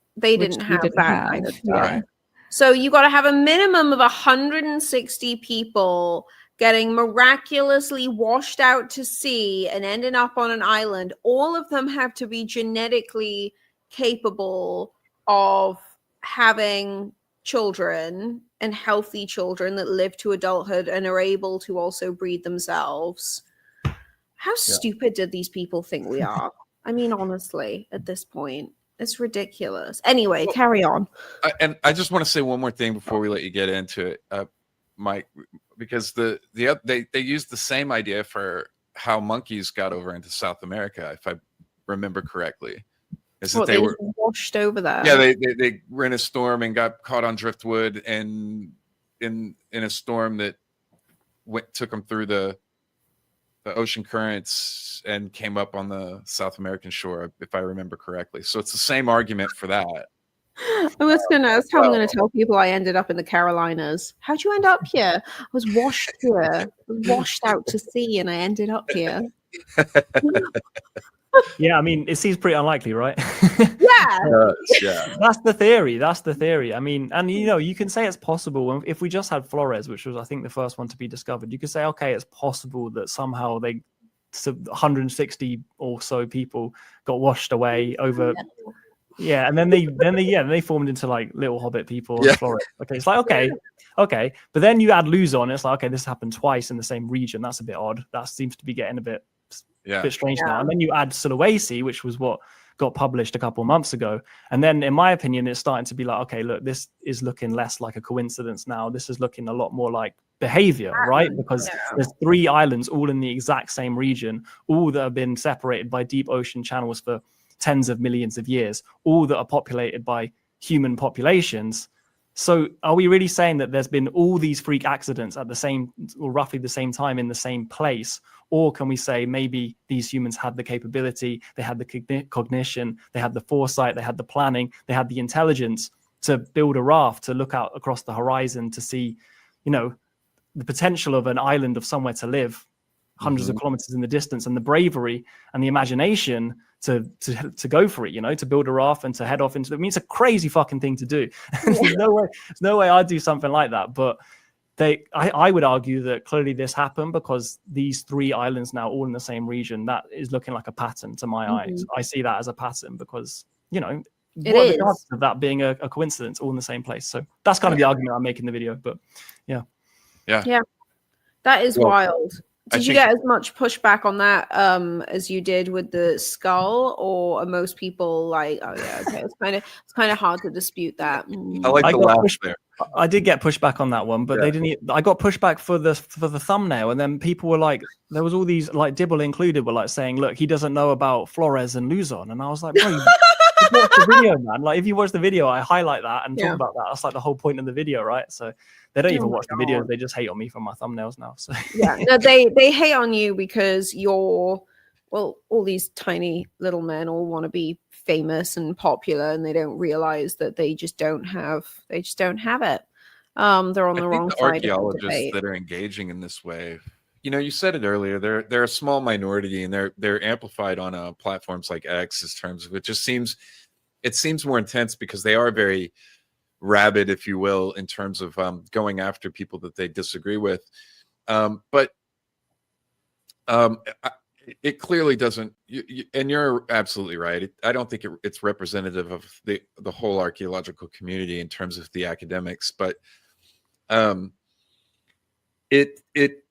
have that kind of stuff.
Right.
So you got to have a minimum of 160 people getting miraculously washed out to sea and ending up on an island. All of them have to be genetically capable of having children, and healthy children that live to adulthood and are able to also breed themselves. How stupid did these people think we are? I mean, honestly, at this point, it's ridiculous. Anyway, carry on.
And I just want to say one more thing before we let you get into it, Mike, because they used the same idea for how monkeys got over into South America, if I remember correctly.
They were washed over there.
Yeah, they were in a storm and got caught on driftwood, and in a storm that took them through the ocean currents and came up on the South American shore, if I remember correctly. So it's the same argument for that.
That's how I'm gonna tell people I ended up in the Carolinas. How'd you end up here? I was washed here, washed out to sea, and I ended up here.
Yeah, I mean, it seems pretty unlikely, right?
Yeah.
Yeah.
That's the theory. I mean, and you can say it's possible. If we just had Flores, which was, I think, the first one to be discovered, you could say, okay, it's possible that somehow 160 or so people got washed away over. Yeah, and then they formed into like little hobbit people on Flores. Okay, it's like okay, but then you add Luzon, it's like, okay, this happened twice in the same region. That's a bit odd. That seems to be getting a bit strange now. And then you add Sulawesi, which was what got published a couple of months ago. And then, in my opinion, it's starting to be like, okay, look, this is looking less like a coincidence now. This is looking a lot more like behavior, right? Because there's 3 islands all in the exact same region, all that have been separated by deep ocean channels for tens of millions of years, all that are populated by human populations. So are we really saying that there's been all these freak accidents at the same, or roughly the same time in the same place? Or can we say maybe these humans had the capability, they had the cognition, they had the foresight, they had the planning, they had the intelligence to build a raft, to look out across the horizon, to see, you know, the potential of an island of somewhere to live hundreds of kilometers in the distance, and the bravery and the imagination to go for it, you know, to build a raft and to head off into, I mean, it's a crazy fucking thing to do. There's no way I'd do something like that. But I would argue that clearly this happened because these 3 islands now all in the same region, that is looking like a pattern to my eyes. I see that as a pattern because, you know, what are the chances of that being a coincidence all in the same place? So that's kind of the argument I'm making in the video. But yeah.
That is wild. Did you get as much pushback on that as you did with the skull, or are most people like, oh yeah, okay, it's kind of hard to dispute that?
I like the laugh there.
I did get pushback on that one, but they didn't. I got pushback for the thumbnail, and then people were like, there was all these, like Dibble included, were like saying, look, he doesn't know about Flores and Luzon, and I was like, bro, you watch the video, man. Like if you watch the video, I highlight that and talk about that. That's like the whole point of the video, right? So they don't even watch the videos; they just hate on me for my thumbnails now. So
no, they hate on you because you're, well, all these tiny little men all want to be famous and popular, and they don't realize that they just don't have it. They're on the wrong side.
Archaeologists that are engaging in this way, you know, you said it earlier, they're a small minority, and they're amplified on platforms like X, in terms of it seems more intense because they are very rabid, if you will, in terms of going after people that they disagree with. But it clearly doesn't, and you're absolutely right. I don't think it's representative of the whole archaeological community in terms of the academics, but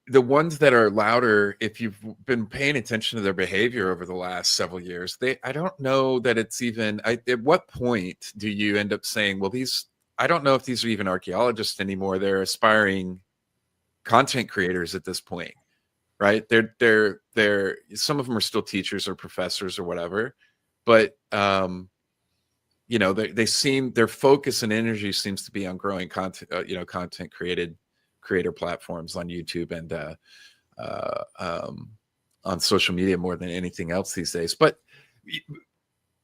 the ones that are louder, if you've been paying attention to their behavior over the last several years, I don't know that it's even, at what point do you end up saying, well, I don't know if these are even archaeologists anymore. They're aspiring content creators at this point, right? They're some of them are still teachers or professors or whatever, but you know, they seem, their focus and energy seems to be on growing content, content creator platforms on YouTube and on social media more than anything else these days. But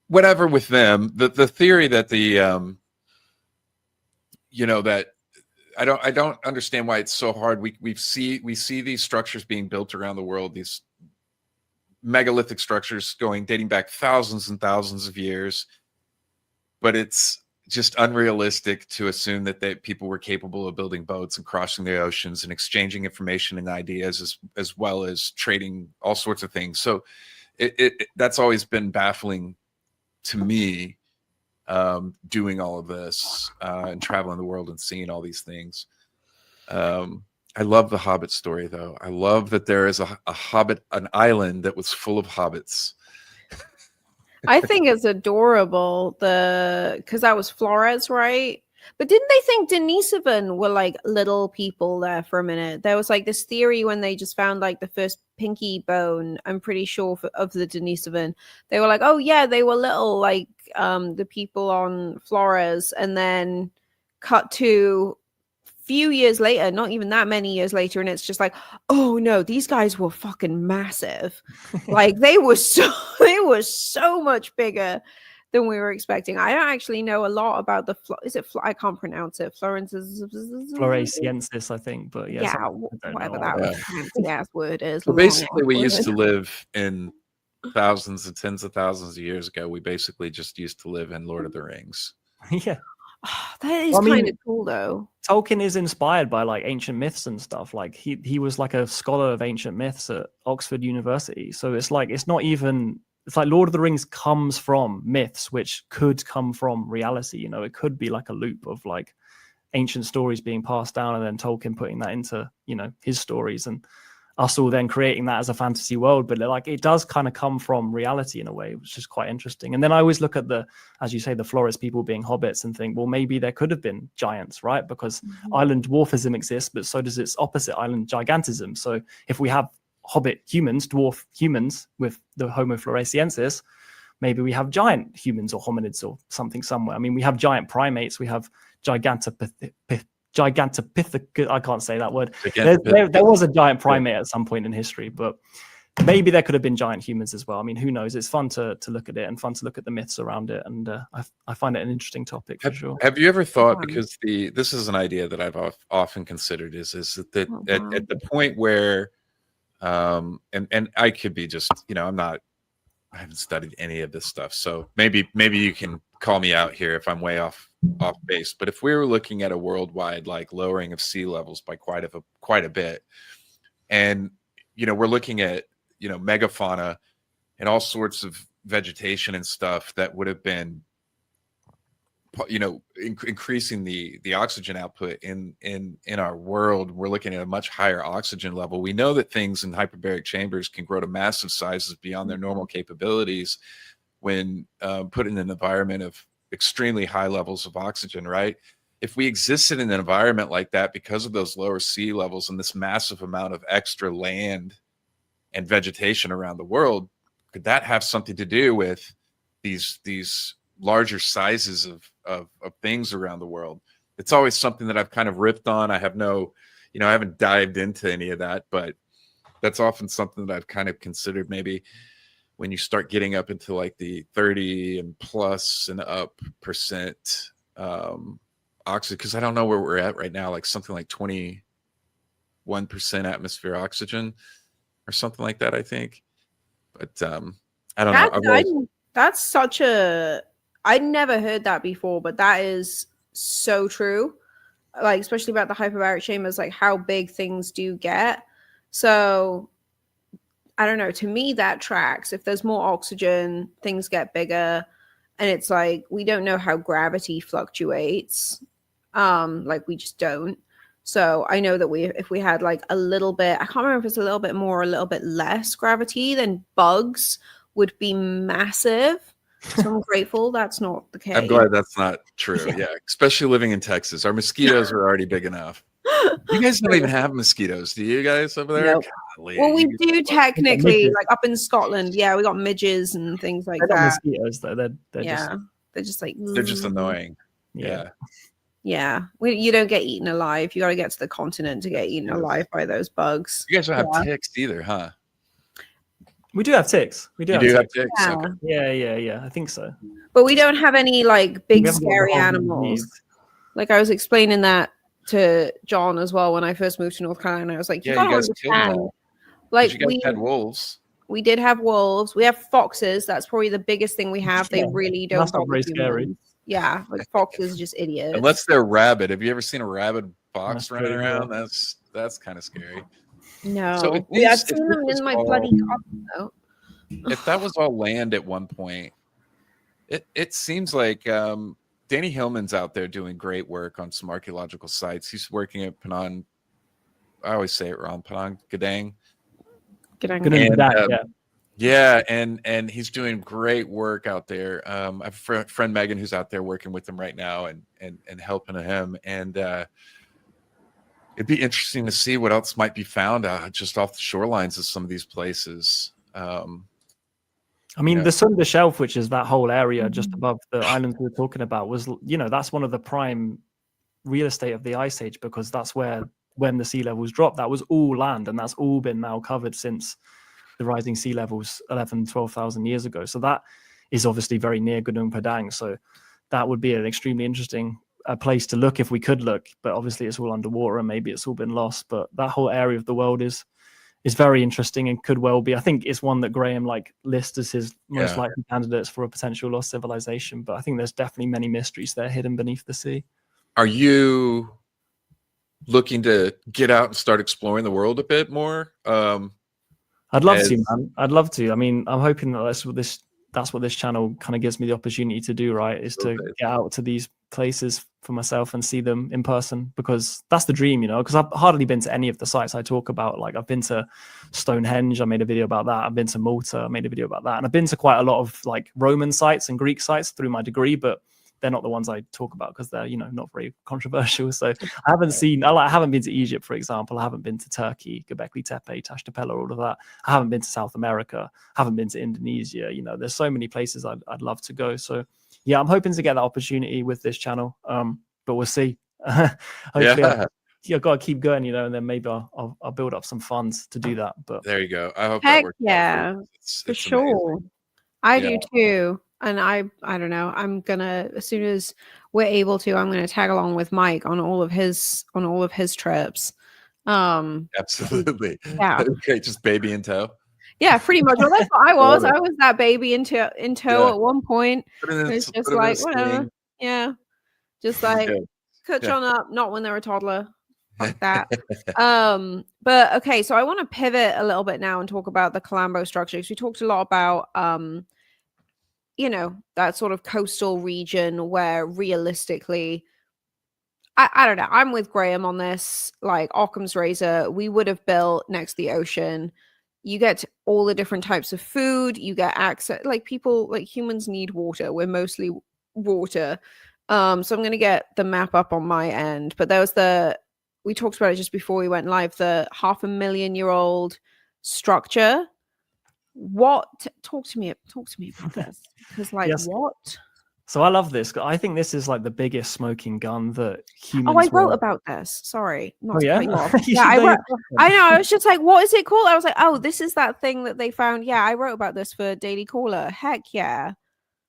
whatever with them, the theory that that I don't understand why it's so hard. We see these structures being built around the world, these megalithic structures dating back thousands and thousands of years, but it's just unrealistic to assume that people were capable of building boats and crossing the oceans and exchanging information and ideas as well as trading all sorts of things. So that's always been baffling to me, doing all of this and traveling the world and seeing all these things. I love the Hobbit story, though. I love that there is an island that was full of hobbits.
I think it's adorable, because that was Flores, right? But didn't they think Denisovan were like little people there for a minute? There was like this theory when they just found like the first pinky bone, I'm pretty sure, of the Denisovan. They were like, oh yeah, they were little, like the people on Flores. And then cut to few years later, not even that many years later, and it's just like, oh no, these guys were fucking massive. Like they were so much bigger than we were expecting. I don't actually know a lot about I can't pronounce it.
Floresiensis, I think, but
whatever that fancy ass word is.
So basically, we used to live in thousands and tens of thousands of years ago. We basically just used to live in Lord of the Rings.
Yeah.
That is kind of cool, though.
Tolkien is inspired by like ancient myths and stuff. Like he was like a scholar of ancient myths at Oxford University. So it's like it's like Lord of the Rings comes from myths, which could come from reality. You know, it could be like a loop of like ancient stories being passed down, and then Tolkien putting that into, you know, his stories, and us all then creating that as a fantasy world. But like it does kind of come from reality in a way, which is quite interesting. And then I always look at as you say, the Flores people being hobbits and think, well, maybe there could have been giants, right? Because island dwarfism exists, but so does its opposite, island gigantism. So if we have hobbit humans, dwarf humans with the Homo floresiensis, maybe we have giant humans or hominids or something somewhere. I mean, we have giant primates. We have Gigantopithecus. I can't say that word. There was a giant primate at some point in history, but maybe there could have been giant humans as well. I mean, who knows? It's fun to look at it and fun to look at the myths around it. And I find it an interesting topic for sure.
Have you ever thought, because this is an idea that I've often considered, is that at the point where, and I could be just, I haven't studied any of this stuff. So maybe you can call me out here if I'm way off base. But if we were looking at a worldwide like lowering of sea levels by quite a bit, and we're looking at megafauna and all sorts of vegetation and stuff that would have been increasing the oxygen output in our world. We're looking at a much higher oxygen level. We know that things in hyperbaric chambers can grow to massive sizes beyond their normal capabilities when put in an environment of extremely high levels of oxygen, right? If we existed in an environment like that because of those lower sea levels and this massive amount of extra land and vegetation around the world, could that have something to do with these larger sizes of things around the world? It's always something that I've kind of ripped on. I have I haven't dived into any of that, but that's often something that I've kind of considered. Maybe when you start getting up into like the 30 and plus and up percent oxygen, because I don't know where we're at right now, like something like 21% atmosphere oxygen or something like that, I think. But I don't know.
That's such a, I'd never heard that before, but that is so true. Like, especially about the hyperbaric chambers, like how big things do get. So I don't know, to me that tracks. If there's more oxygen, things get bigger. And it's like, we don't know how gravity fluctuates. Like, we just don't. So I know that if we had like a little bit, I can't remember if it's a little bit more or a little bit less gravity, then bugs would be massive. So I'm grateful that's not the case.
I'm glad that's not true. Yeah. Especially living in Texas. Our mosquitoes are already big enough. You guys don't even have mosquitoes, do you guys over there?
Nope. Well, we do technically, like up in Scotland. Yeah, we got midges and things like that.
Mosquitoes, though. They're
just like
they're just annoying. Yeah.
Yeah, you don't get eaten alive. You got to get to the continent to get eaten alive by those bugs.
You guys don't have ticks either, huh?
We do have ticks. We do have
ticks.
Yeah.
Okay.
Yeah. I think so.
But we don't have any like big scary animals. Like I was explaining that to John as well when I first moved to North Carolina. I was like,
you guys killed them.
Like
you guys had wolves.
We did have wolves. We have foxes. That's probably the biggest thing we have. They really don't.
That's not very scary.
Yeah, like foxes are just idiots.
Unless they're rabid. Have you ever seen a rabid fox running around? That's kind of scary.
No.
So
I've seen them in my bloody garden, though.
If that was all land at one point, it seems like Danny Hillman's out there doing great work on some archaeological sites. He's working at Penang. I always say it wrong. Penang Gadang. Yeah, and he's doing great work out there. I have a friend Megan who's out there working with him right now and helping him. And it'd be interesting to see what else might be found just off the shorelines of some of these places.
I mean, the Sunda Shelf, which is that whole area just above the islands we were talking about, was, that's one of the prime real estate of the Ice Age, because that's where, when the sea levels dropped, that was all land, and that's all been now covered since the rising sea levels 12,000 years ago. So that is obviously very near Gunung Padang. So that would be an extremely interesting place to look if we could look, but obviously it's all underwater and maybe it's all been lost. But that whole area of the world is very interesting and could well be. I think it's one that Graham lists as his most likely candidates for a potential lost civilization. But I think there's definitely many mysteries there hidden beneath the sea. Are
you looking to get out and start exploring the world a bit more?
I'd love to, man. I'd love to. I mean, I'm hoping that that's what this channel kind of gives me the opportunity to do, right? Is to get out to these places for myself and see them in person, because that's the dream, because I've hardly been to any of the sites I talk about. Like, I've been to Stonehenge, I made a video about that. I've been to Malta, I made a video about that. And I've been to quite a lot of like Roman sites and Greek sites through my degree, but they're not the ones I talk about because they're, you know, not very controversial. So I haven't been to Egypt, for example. I haven't been to Turkey, Göbekli Tepe, Taş Tepe, all of that. I haven't been to South America. Haven't been to Indonesia. You know, there's so many places I'd love to go. So yeah, I'm hoping to get that opportunity with this channel. But we'll see. Hopefully, I've got to keep going, you know, and then maybe I'll build up some funds to do that. But
there you go. I hope
Heck
that works.
yeah, for sure.
Amazing.
I do too. And I don't know. I'm gonna, as soon as we're able to, I'm gonna tag along with Mike on all of his trips.
Absolutely.
Yeah.
Okay, just baby in tow.
Yeah, pretty much. Well, that's what I was. I was that baby in tow at one point. It's just like whatever. Yeah, just like catch on up. Not when they're a toddler. Fuck that. But okay, so I want to pivot a little bit now and talk about the Kalambo structure, because we talked a lot about you know, that sort of coastal region where realistically, I don't know, I'm with Graham on this. Like Occam's razor, we would have built next to the ocean. You get all the different types of food, you get access, like people, like humans need water. We're mostly water. So I'm going to get the map up on my end, but there was we talked about it just before we went live, the 500,000-year-old structure. Talk to me about this, because like what?
So I love this. I think this is like the biggest smoking gun that humans.
I wrote about this. Sorry, not to cut you off.
Yeah,
I wrote. I know. I was just like, what is it called? I was like, oh, this is that thing that they found. Yeah, I wrote about this for Daily Caller. Heck yeah.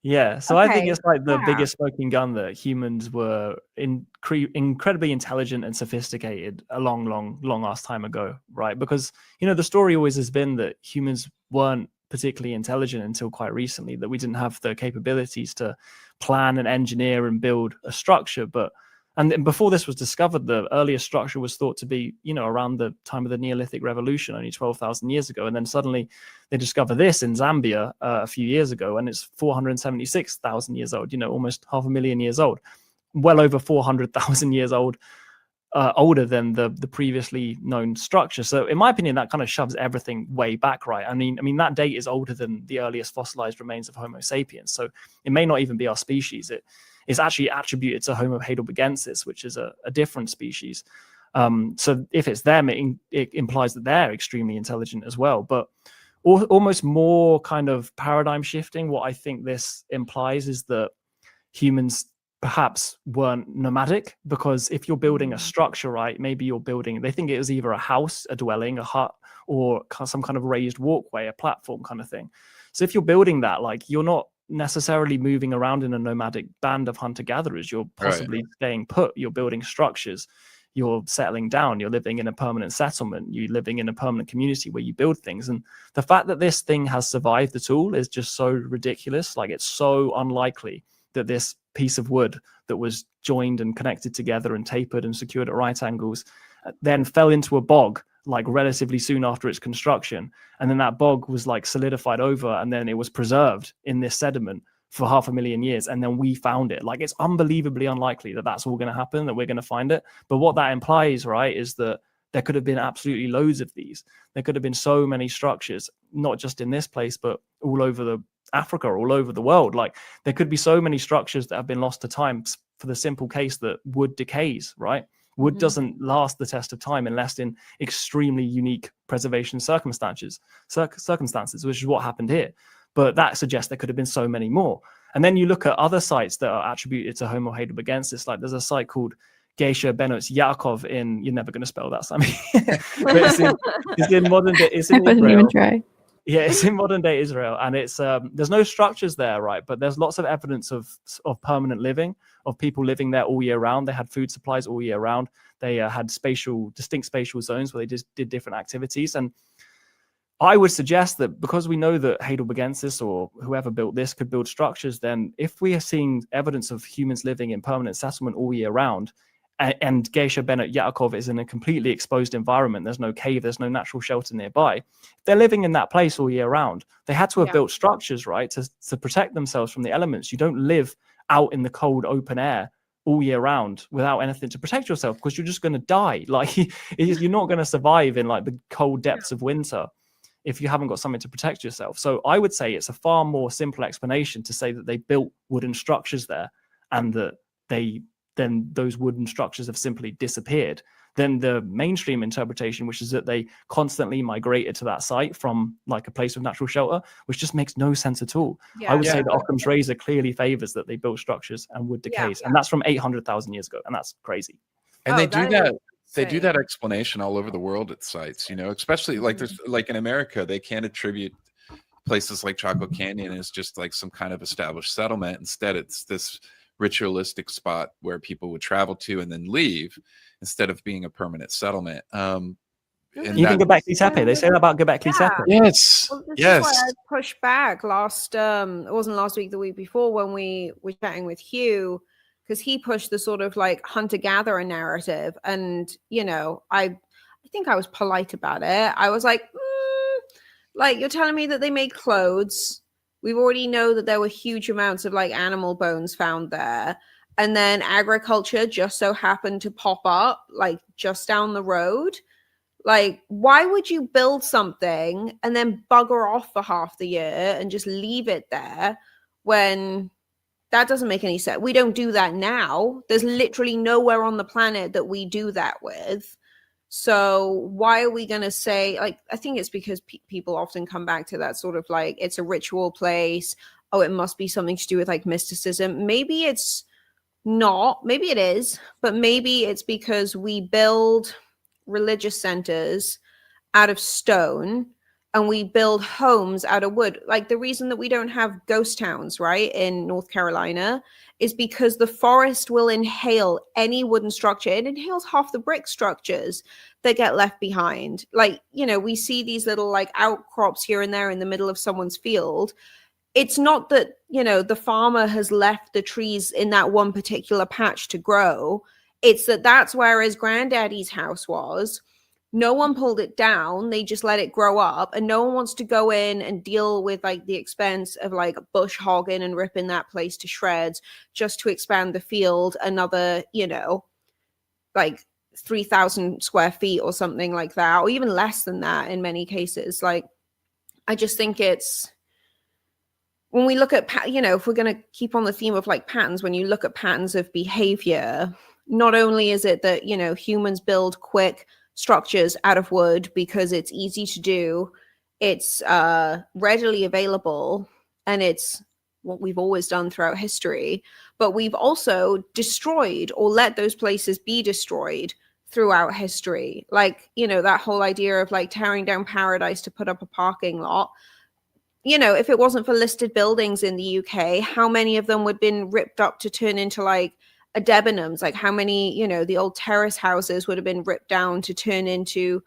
Yeah, so I think it's like the biggest smoking gun that humans were incredibly intelligent and sophisticated a long ass time ago, right? Because, you know, the story always has been that humans weren't particularly intelligent until quite recently, that we didn't have the capabilities to plan and engineer and build a structure. And before this was discovered, the earliest structure was thought to be, you know, around the time of the Neolithic Revolution, only 12,000 years ago. And then suddenly they discover this in Zambia a few years ago, and it's 476,000 years old, you know, almost 500,000 years old, well over 400,000 years old, older than the previously known structure. So in my opinion, that kind of shoves everything way back, right? I mean, that date is older than the earliest fossilized remains of Homo sapiens. So it may not even be our species. It is actually attributed to Homo heidelbergensis, which is a different species. So if it's them, it implies that they're extremely intelligent as well. But almost more kind of paradigm shifting, what I think this implies is that humans perhaps weren't nomadic, because if you're building a structure, right, maybe you're building, they think it was either a house, a dwelling, a hut, or some kind of raised walkway, a platform kind of thing. So if you're building that, like, you're not necessarily moving around in a nomadic band of hunter-gatherers. You're possibly staying put. You're building structures. You're settling down. You're living in a permanent settlement. You're living in a permanent community where you build things. And the fact that this thing has survived at all is just so ridiculous. Like, it's so unlikely that this piece of wood that was joined and connected together and tapered and secured at right angles then fell into a bog like relatively soon after its construction, and then that bog was like solidified over, and then it was preserved in this sediment for 500,000 years, and then we found it. Like, it's unbelievably unlikely that that's all going to happen, that we're going to find it. But what that implies, right, is that there could have been absolutely loads of these. There could have been so many structures, not just in this place, but all over Africa, all over the world. Like, there could be so many structures that have been lost to time for the simple case that wood decays, right? Wood doesn't last the test of time unless in extremely unique preservation circumstances, which is what happened here. But that suggests there could have been so many more. And then you look at other sites that are attributed to Homo heidelbergensis. Like, there's a site called Geisha Benot Yaakov in, you're never going to spell that, Sammy. It's in modern day. It's in
Israel. Even try.
Yeah, it's in modern day Israel, and it's there's no structures there, right? But there's lots of evidence of permanent living, of people living there all year round. They had food supplies all year round. They had distinct spatial zones where they just did different activities. And I would suggest that because we know that heidelbergensis or whoever built this could build structures, then if we are seeing evidence of humans living in permanent settlement all year round, and Geisha Benot Yaakov is in a completely exposed environment, there's no cave, there's no natural shelter nearby, they're living in that place all year round. They had to have built structures, right, to protect themselves from the elements. You don't live out in the cold open air all year round without anything to protect yourself, because you're just going to die. Like, you're not going to survive in like the cold depths of winter if you haven't got something to protect yourself. So I would say it's a far more simple explanation to say that they built wooden structures there, and that then those wooden structures have simply disappeared, then the mainstream interpretation, which is that they constantly migrated to that site from like a place of natural shelter, which just makes no sense at all.
Yeah.
I would say that Occam's razor clearly favors that they built structures and wood decays, and that's from 800,000 years ago, and that's crazy.
And they do that. They do that
insane.
explanation all over the world at sites, especially like there's like in America, they can't attribute places like Chaco Canyon as just like some kind of established settlement. Instead, it's this ritualistic spot where people would travel to and then leave instead of being a permanent settlement. And
even Göbekli Tepe, they say that about Göbekli Tepe.
Yes,
Well, this
yes.
is why I pushed back last. It wasn't last week, the week before, when we were chatting with Hugh, because he pushed the sort of like hunter-gatherer narrative, and I think I was polite about it. I was like, like, you're telling me that they made clothes. We already know that there were huge amounts of like animal bones found there. And then agriculture just so happened to pop up like just down the road. Like, why would you build something and then bugger off for half the year and just leave it there when that doesn't make any sense? We don't do that now. There's literally nowhere on the planet that we do that with. So why are we going to say, like, I think it's because people often come back to that sort of like, it's a ritual place. Oh, it must be something to do with like mysticism. Maybe it's not, maybe it is, but maybe it's because we build religious centers out of stone and we build homes out of wood. Like the reason that we don't have ghost towns, right, in North Carolina is because the forest will inhale any wooden structure. It inhales half the brick structures that get left behind. Like, we see these little like outcrops here and there in the middle of someone's field. It's not that, the farmer has left the trees in that one particular patch to grow. It's that that's where his granddaddy's house was. No one pulled it down. They just let it grow up, and no one wants to go in and deal with like the expense of like bush hogging and ripping that place to shreds just to expand the field another, like 3,000 square feet or something like that, or even less than that in many cases. Like, I just think it's, when we look at, if we're going to keep on the theme of like patterns, when you look at patterns of behavior, not only is it that, humans build quick structures out of wood because it's easy to do, it's readily available, and it's what we've always done throughout history, but we've also destroyed or let those places be destroyed throughout history. Like, that whole idea of like tearing down paradise to put up a parking lot. If it wasn't for listed buildings in the UK, how many of them would have been ripped up to turn into like a Debenhams? Like how many, the old terrace houses would have been ripped down to turn into,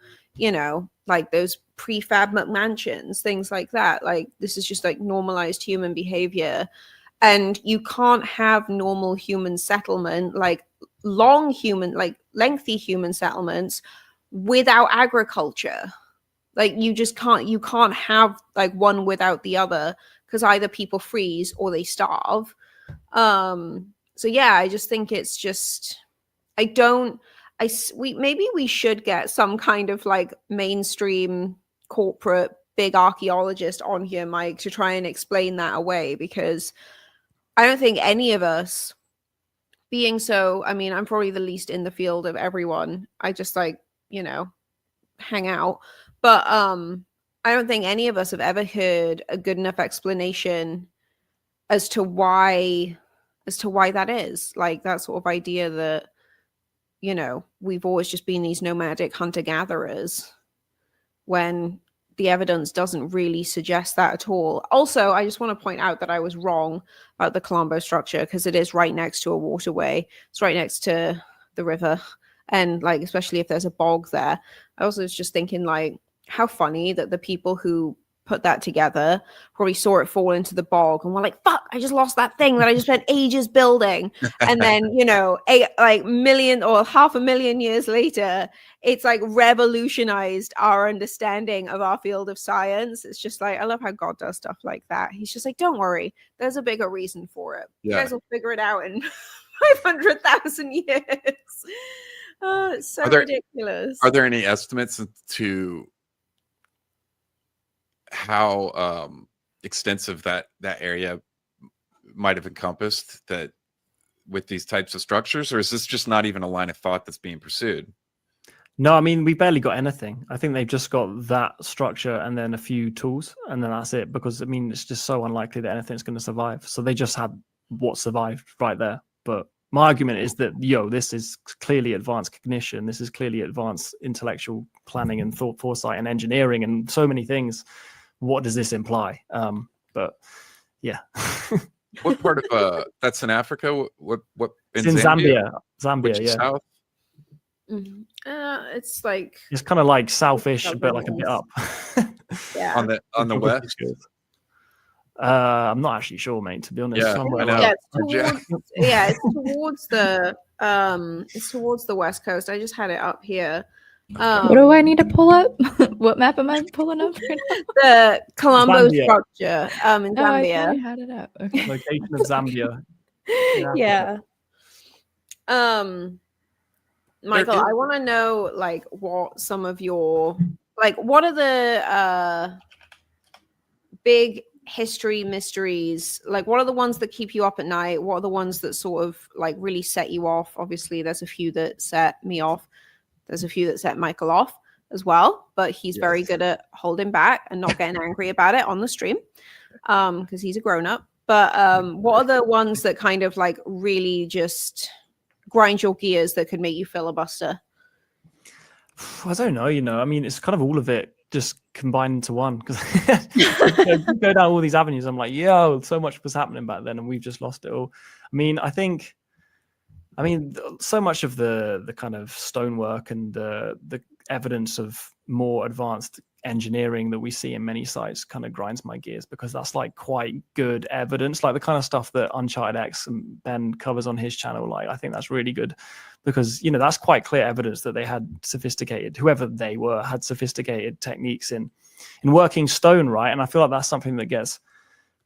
like those prefab mansions, things like that. Like, this is just like normalized human behavior. And you can't have normal human settlement, like lengthy human settlements without agriculture. Like, you just can't have like one without the other, because either people freeze or they starve. So yeah, I just think it's just, maybe we should get some kind of like mainstream corporate big archaeologist on here, Mike, to try and explain that away, because I don't think any of us being so, I mean, I'm probably the least in the field of everyone. I just like, hang out. But I don't think any of us have ever heard a good enough explanation as to why that is. Like, that sort of idea that, we've always just been these nomadic hunter-gatherers, when the evidence doesn't really suggest that at all. Also, I just want to point out that I was wrong about the Kalambo structure, because it is right next to a waterway. It's right next to the river. And like, especially if there's a bog there. I also was just thinking, like, how funny that the people who put that together probably saw it fall into the bog and were like, fuck, I just lost that thing that I just spent ages building. And then, like million or 500,000 years later, it's like revolutionized our understanding of our field of science. It's just like, I love how God does stuff like that. He's just like, don't worry, there's a bigger reason for it. Yeah. You guys will figure it out in 500,000 years. Oh, it's so ridiculous.
Are there any estimates to how extensive that area might have encompassed? That with these types of structures, or is this just not even a line of thought that's being pursued?
No, I mean, we barely got anything. I think they've just got that structure and then a few tools, and then that's it. Because I mean, it's just so unlikely that anything's going to survive. So they just had what survived right there. But my argument is that, this is clearly advanced cognition. This is clearly advanced intellectual planning and thought foresight and engineering and so many things. What does this imply? But yeah.
What part of that's in Africa? What
It's in Zambia.
Which is
Yeah.
south?
It's like
It's kind of like southish, but like a bit up.
yeah.
On the west.
I'm not actually sure, mate. To be honest,
Yeah,
somewhere
I know.
like-
It's towards the west coast. I just had it up here.
What do I need to pull up? What map am I pulling up right now?
The Kalambo
Zambia.
structure in
Oh, I thought I
Zambia.
had it up. Okay.
Location of Zambia.
Yeah. Michael, I want to know like what some of your what are the big history mysteries? Like what are the ones that keep you up at night? What are the ones that sort of like really set you off? Obviously, there's a few that set me off. There's a few that set Michael off as well, but he's very good at holding back and not getting angry about it on the stream because he's a grown-up. But what are the ones that kind of like really just grind your gears that could make you filibuster?
I don't know. I mean, it's kind of all of it just combined into one. Because go down all these avenues, I'm like, so much was happening back then, and we've just lost it all. I mean, so much of the kind of stonework and the evidence of more advanced engineering that we see in many sites kind of grinds my gears, because that's like quite good evidence, like the kind of stuff that Uncharted X and Ben covers on his channel. Like, I think that's really good because, that's quite clear evidence that they had whoever they were, had sophisticated techniques in working stone, right? And I feel like that's something that gets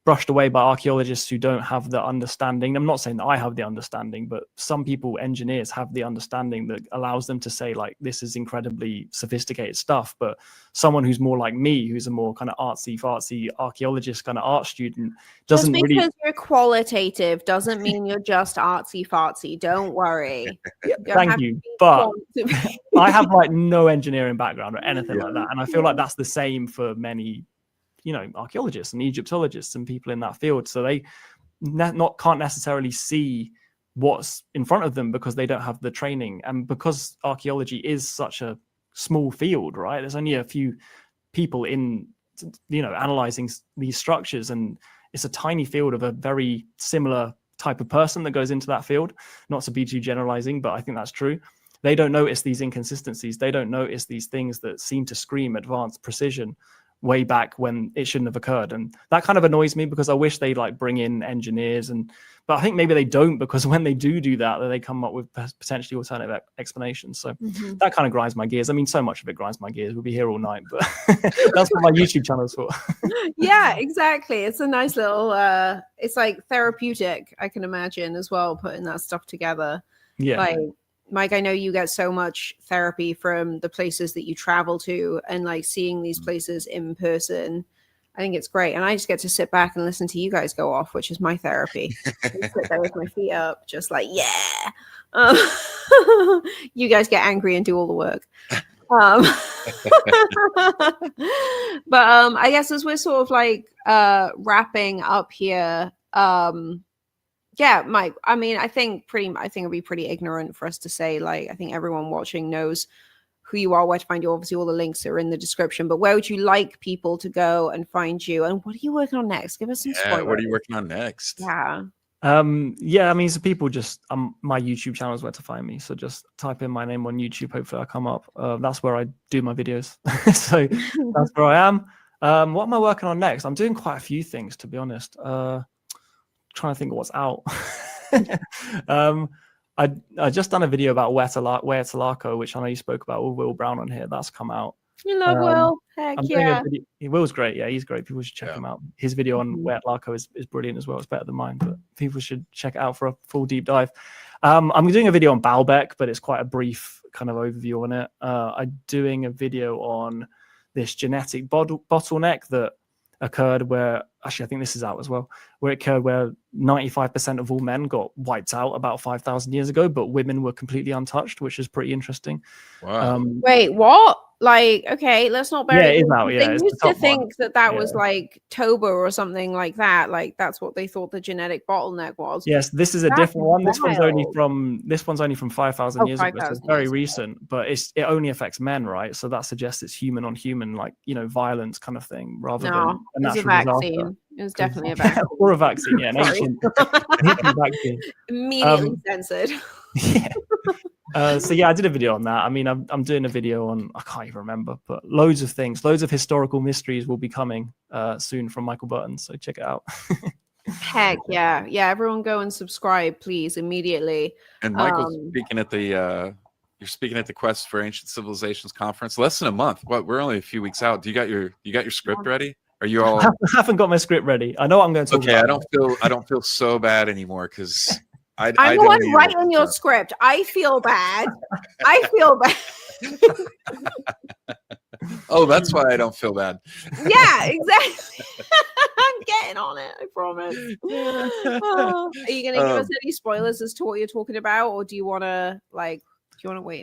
brushed away by archaeologists who don't have the understanding. I'm not saying that I have the understanding, but some people, engineers, have the understanding that allows them to say, like, this is incredibly sophisticated stuff. But someone who's more like me, who's a more kind of artsy archaeologist, kind of art student, doesn't
just
really.
Because you're qualitative doesn't mean you're just artsy fartsy. Don't worry.
Thank you. But I have like no engineering background or anything like that. And I feel like that's the same for many archaeologists and Egyptologists and people in that field. So they can't necessarily see what's in front of them because they don't have the training. And because archaeology is such a small field, right? There's only a few people in, analyzing these structures, and it's a tiny field of a very similar type of person that goes into that field. Not to be too generalizing, but I think that's true. They don't notice these inconsistencies. They don't notice these things that seem to scream advanced precision way back when it shouldn't have occurred. And that kind of annoys me because I wish they'd like bring in engineers, but I think maybe they don't, because when they do that, they come up with potentially alternative explanations. So that kind of grinds my gears. I mean, so much of it grinds my gears. We'll be here all night, but that's what my YouTube channel is for.
Yeah, exactly. It's a nice little it's like therapeutic, I can imagine, as well, putting that stuff together.
Yeah.
Like, Mike, I know you get so much therapy from the places that you travel to and like seeing these places in person. I think it's great. And I just get to sit back and listen to you guys go off, which is my therapy. I sit there with my feet up, just like, yeah. You guys get angry and do all the work. But I guess as we're sort of like wrapping up here, yeah, Mike, I mean, I think it'd be pretty ignorant for us to say, like, I think everyone watching knows who you are, where to find you. Obviously, all the links are in the description, but where would you like people to go and find you? And what are you working on next? Give us some spoilers.
What are you working on next?
Yeah.
I mean, so people just, my YouTube channel is where to find me. So just type in my name on YouTube. Hopefully I come up. That's where I do my videos. So that's where I am. What am I working on next? I'm doing quite a few things, to be honest. Trying to think of what's out. I just done a video about Where to Larko, which I know you spoke about with Will Brown on here. That's come out.
You love Will. Heck yeah.
Will's great. Yeah, he's great. People should check him out. His video on Where to Larko is brilliant as well. It's better than mine, but people should check it out for a full deep dive. I'm doing a video on Baalbek, but it's quite a brief kind of overview on it. I'm doing a video on this genetic bottleneck that occurred where, actually I think this is out as well, where it occurred where 95% of all men got wiped out about 5,000 years ago, but women were completely untouched, which is pretty interesting.
Wow.
Wait, what? Like, okay, let's not bury
Yeah, it is
the-
out.
They
Yeah, it's the
used to
top one.
think that that
Yeah.
was like Toba or something like that. Like that's what they thought the genetic bottleneck was.
Yes, this is a
That's
different one. This one's only
wild.
from 5,000
Oh,
years ago, so it's
5,000
very
years ago.
recent. But it only affects men, right? So that suggests it's human on human, like violence kind of thing, rather than
No,
a
it was a
natural
vaccine.
disaster.
It was definitely a vaccine.
Or a vaccine, yeah, an
Sorry.
ancient vaccine.
Immediately censored.
Yeah. So yeah, I did a video on that. I mean, I'm doing a video on, I can't even remember, but loads of things, loads of historical mysteries will be coming soon from Michael Burton. So check it out.
Heck yeah. Yeah, everyone go and subscribe, please, immediately.
And Michael's speaking at the you're speaking at the Quest for Ancient Civilizations conference. Less than a month. What? We're only a few weeks out. Do you got your script ready? Are you all
I haven't got my script ready. I know what I'm going to talk
okay?
about.
I don't feel so bad anymore because I
I'm the
don't
one
either.
writing your script. I feel bad. I feel bad.
Oh, that's why I don't feel bad.
Yeah, exactly. I'm getting on it, I promise. Oh, are you gonna give us any spoilers as to what you're talking about, or do you wanna wait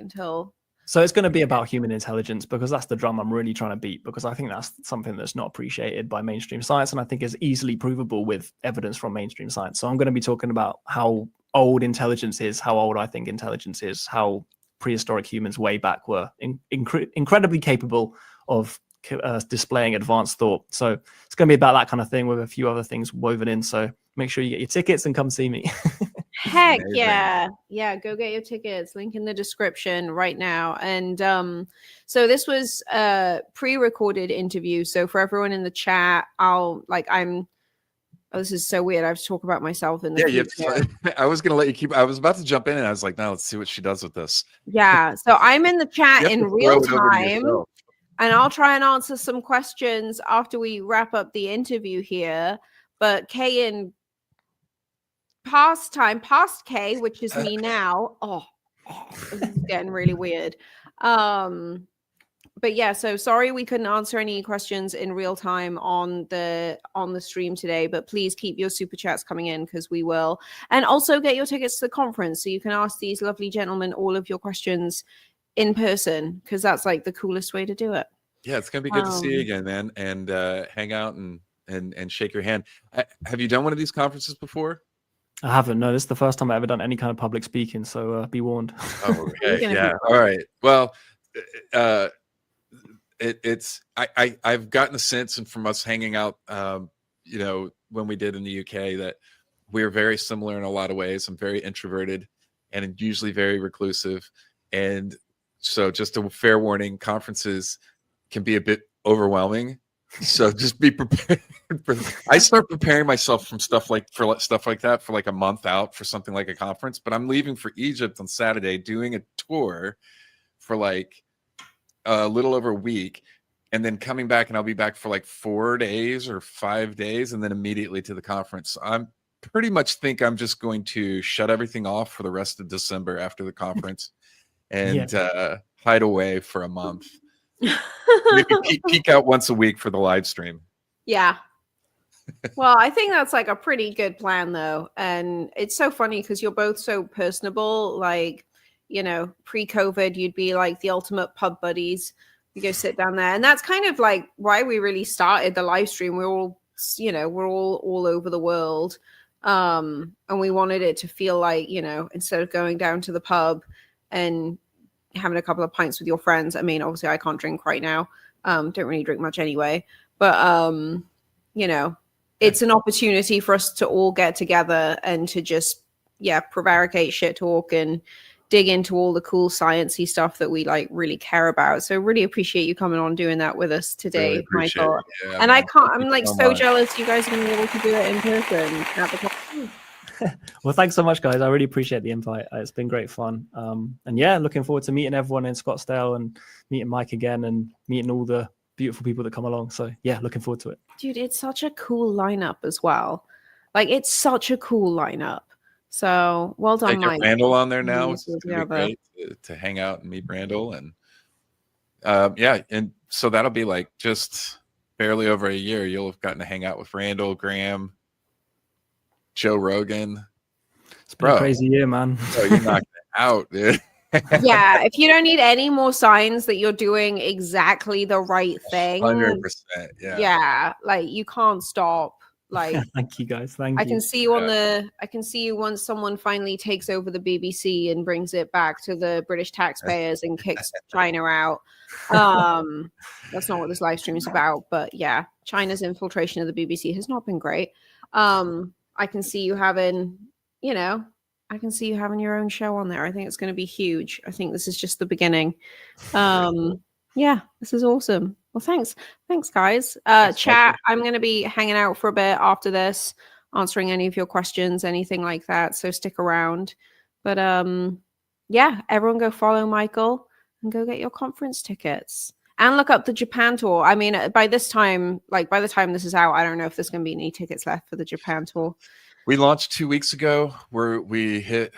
until
So it's going to be about human intelligence, because that's the drum I'm really trying to beat, because I think that's something that's not appreciated by mainstream science, and I think is easily provable with evidence from mainstream science. So I'm going to be talking about how old intelligence is, how old I think intelligence is, how prehistoric humans way back were incredibly capable of displaying advanced thought. So it's going to be about that kind of thing with a few other things woven in. So make sure you get your tickets and come see me.
Heck
Amazing.
yeah, go get your tickets, link in the description right now. And so this was a pre-recorded interview, so for everyone in the chat, this is so weird, I have to talk about myself in the future.
I was gonna let you keep. I was about to jump in, and I was like, "No, let's see what she does with this."
Yeah, so I'm in the chat in real time,
yourself.
and I'll try and answer some questions after we wrap up the interview here. But Kay and past K, which is me now. Oh, this is getting really weird. But yeah, so sorry we couldn't answer any questions in real time on the stream today, but please keep your super chats coming in, because we will. And also get your tickets to the conference so you can ask these lovely gentlemen all of your questions in person, because that's like the coolest way to do it.
Yeah, it's gonna be good to see you again, man, and hang out and shake your hand. Have you done one of these conferences before?
I haven't. No, this is the first time I've ever done any kind of public speaking. So be warned.
Oh, okay. Yeah. All right. Well, I've gotten a sense, and from us hanging out, when we did in the UK, that we're very similar in a lot of ways. I'm very introverted and usually very reclusive. And so just a fair warning, conferences can be a bit overwhelming. So just be prepared. I start preparing myself for stuff like that for like a month out for something like a conference. But I'm leaving for Egypt on Saturday, doing a tour for like a little over a week, and then coming back, and I'll be back for like 4 days or 5 days, and then immediately to the conference. I'm pretty much think I'm just going to shut everything off for the rest of December after the conference, and hide away for a month. Maybe peek out once a week for the live stream.
Yeah. Well, I think that's like a pretty good plan, though. And it's so funny because you're both so personable. Like, pre-COVID, you'd be like the ultimate pub buddies. You go sit down there. And that's kind of like why we really started the live stream. We're all, we're all over the world. And we wanted it to feel like, instead of going down to the pub and having a couple of pints with your friends. I mean, obviously I can't drink right now. Don't really drink much anyway. But, it's an opportunity for us to all get together and to just, prevaricate, shit talk, and dig into all the cool sciencey stuff that we like really care about. So really appreciate you coming on doing that with us today,
really
Michael.
Yeah,
and
man.
I'm like so jealous you guys are going to be able to do it in person at the conference.
Well, thanks so much, guys. I really appreciate the invite. It's been great fun. And yeah, looking forward to meeting everyone in Scottsdale and meeting Mike again and meeting all the beautiful people that come along. So yeah, looking forward to it.
Dude, it's such a cool lineup as well. Like, it's such a cool lineup. So well done, Mike.
Randall on there now. It's gonna be great to hang out and meet Randall. And and so that'll be like just barely over a year, you'll have gotten to hang out with Randall, Graham, Joe Rogan.
It's been a crazy year, man.
Bro, you're knocking it out, dude.
Yeah, if you don't need any more signs that you're doing exactly the right thing,
100%. Yeah.
Like you can't stop. Like
Thank you guys. Thank you.
I can see you I can see you once someone finally takes over the BBC and brings it back to the British taxpayers and kicks China out. That's not what this live stream is about, but yeah, China's infiltration of the BBC has not been great. I can see you having, I can see you having your own show on there. I think it's going to be huge. I think this is just the beginning. Yeah, this is awesome. Well, thanks, guys. Chat, I'm going to be hanging out for a bit after this, answering any of your questions, anything like that. So stick around. But yeah, everyone go follow Michael and go get your conference tickets and look up the Japan tour. I mean, by the time this is out, I don't know if there's going to be any tickets left for the Japan tour.
We launched 2 weeks ago where we hit,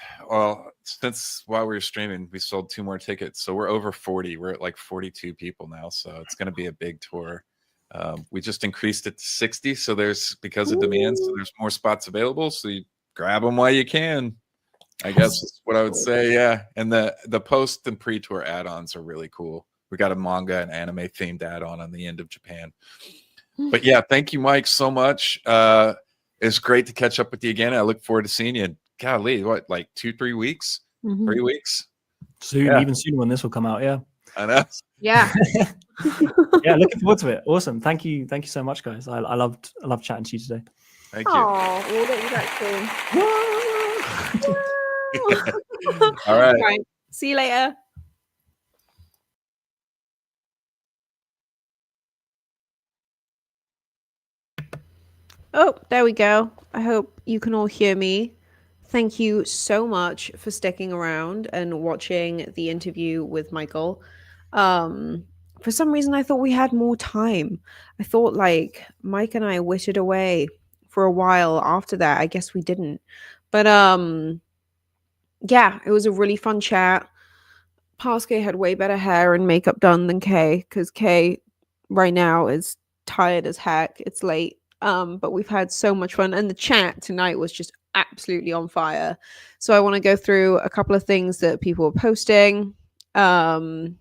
since while we were streaming, we sold 2 more tickets. So we're over 40. We're at like 42 people now. So it's going to be a big tour. We just increased it to 60. So because of demand, so there's more spots available. So you grab them while you can, I guess is what I would say. Yeah. And the post and pre-tour add-ons are really cool. We got a manga and anime themed add-on on the end of Japan. But yeah, thank you, Mike, so much. It's great to catch up with you again. I look forward to seeing you. Golly, what, like 2-3 weeks? 3 weeks?
Soon, even sooner when this will come out. Yeah.
I know.
Yeah.
Yeah, looking forward to it. Awesome. Thank you so much, guys. I loved chatting to you today.
Thank you.
Oh, we'll let you back soon.
All right.
See you later. Oh, there we go. I hope you can all hear me. Thank you so much for sticking around and watching the interview with Michael. For some reason, I thought we had more time. I thought like Mike and I wittered away for a while after that. I guess we didn't. But yeah, it was a really fun chat. Parske had way better hair and makeup done than Kay, because Kay right now is tired as heck. It's late. But we've had so much fun, and the chat tonight was just absolutely on fire. So I want to go through a couple of things that people were posting, and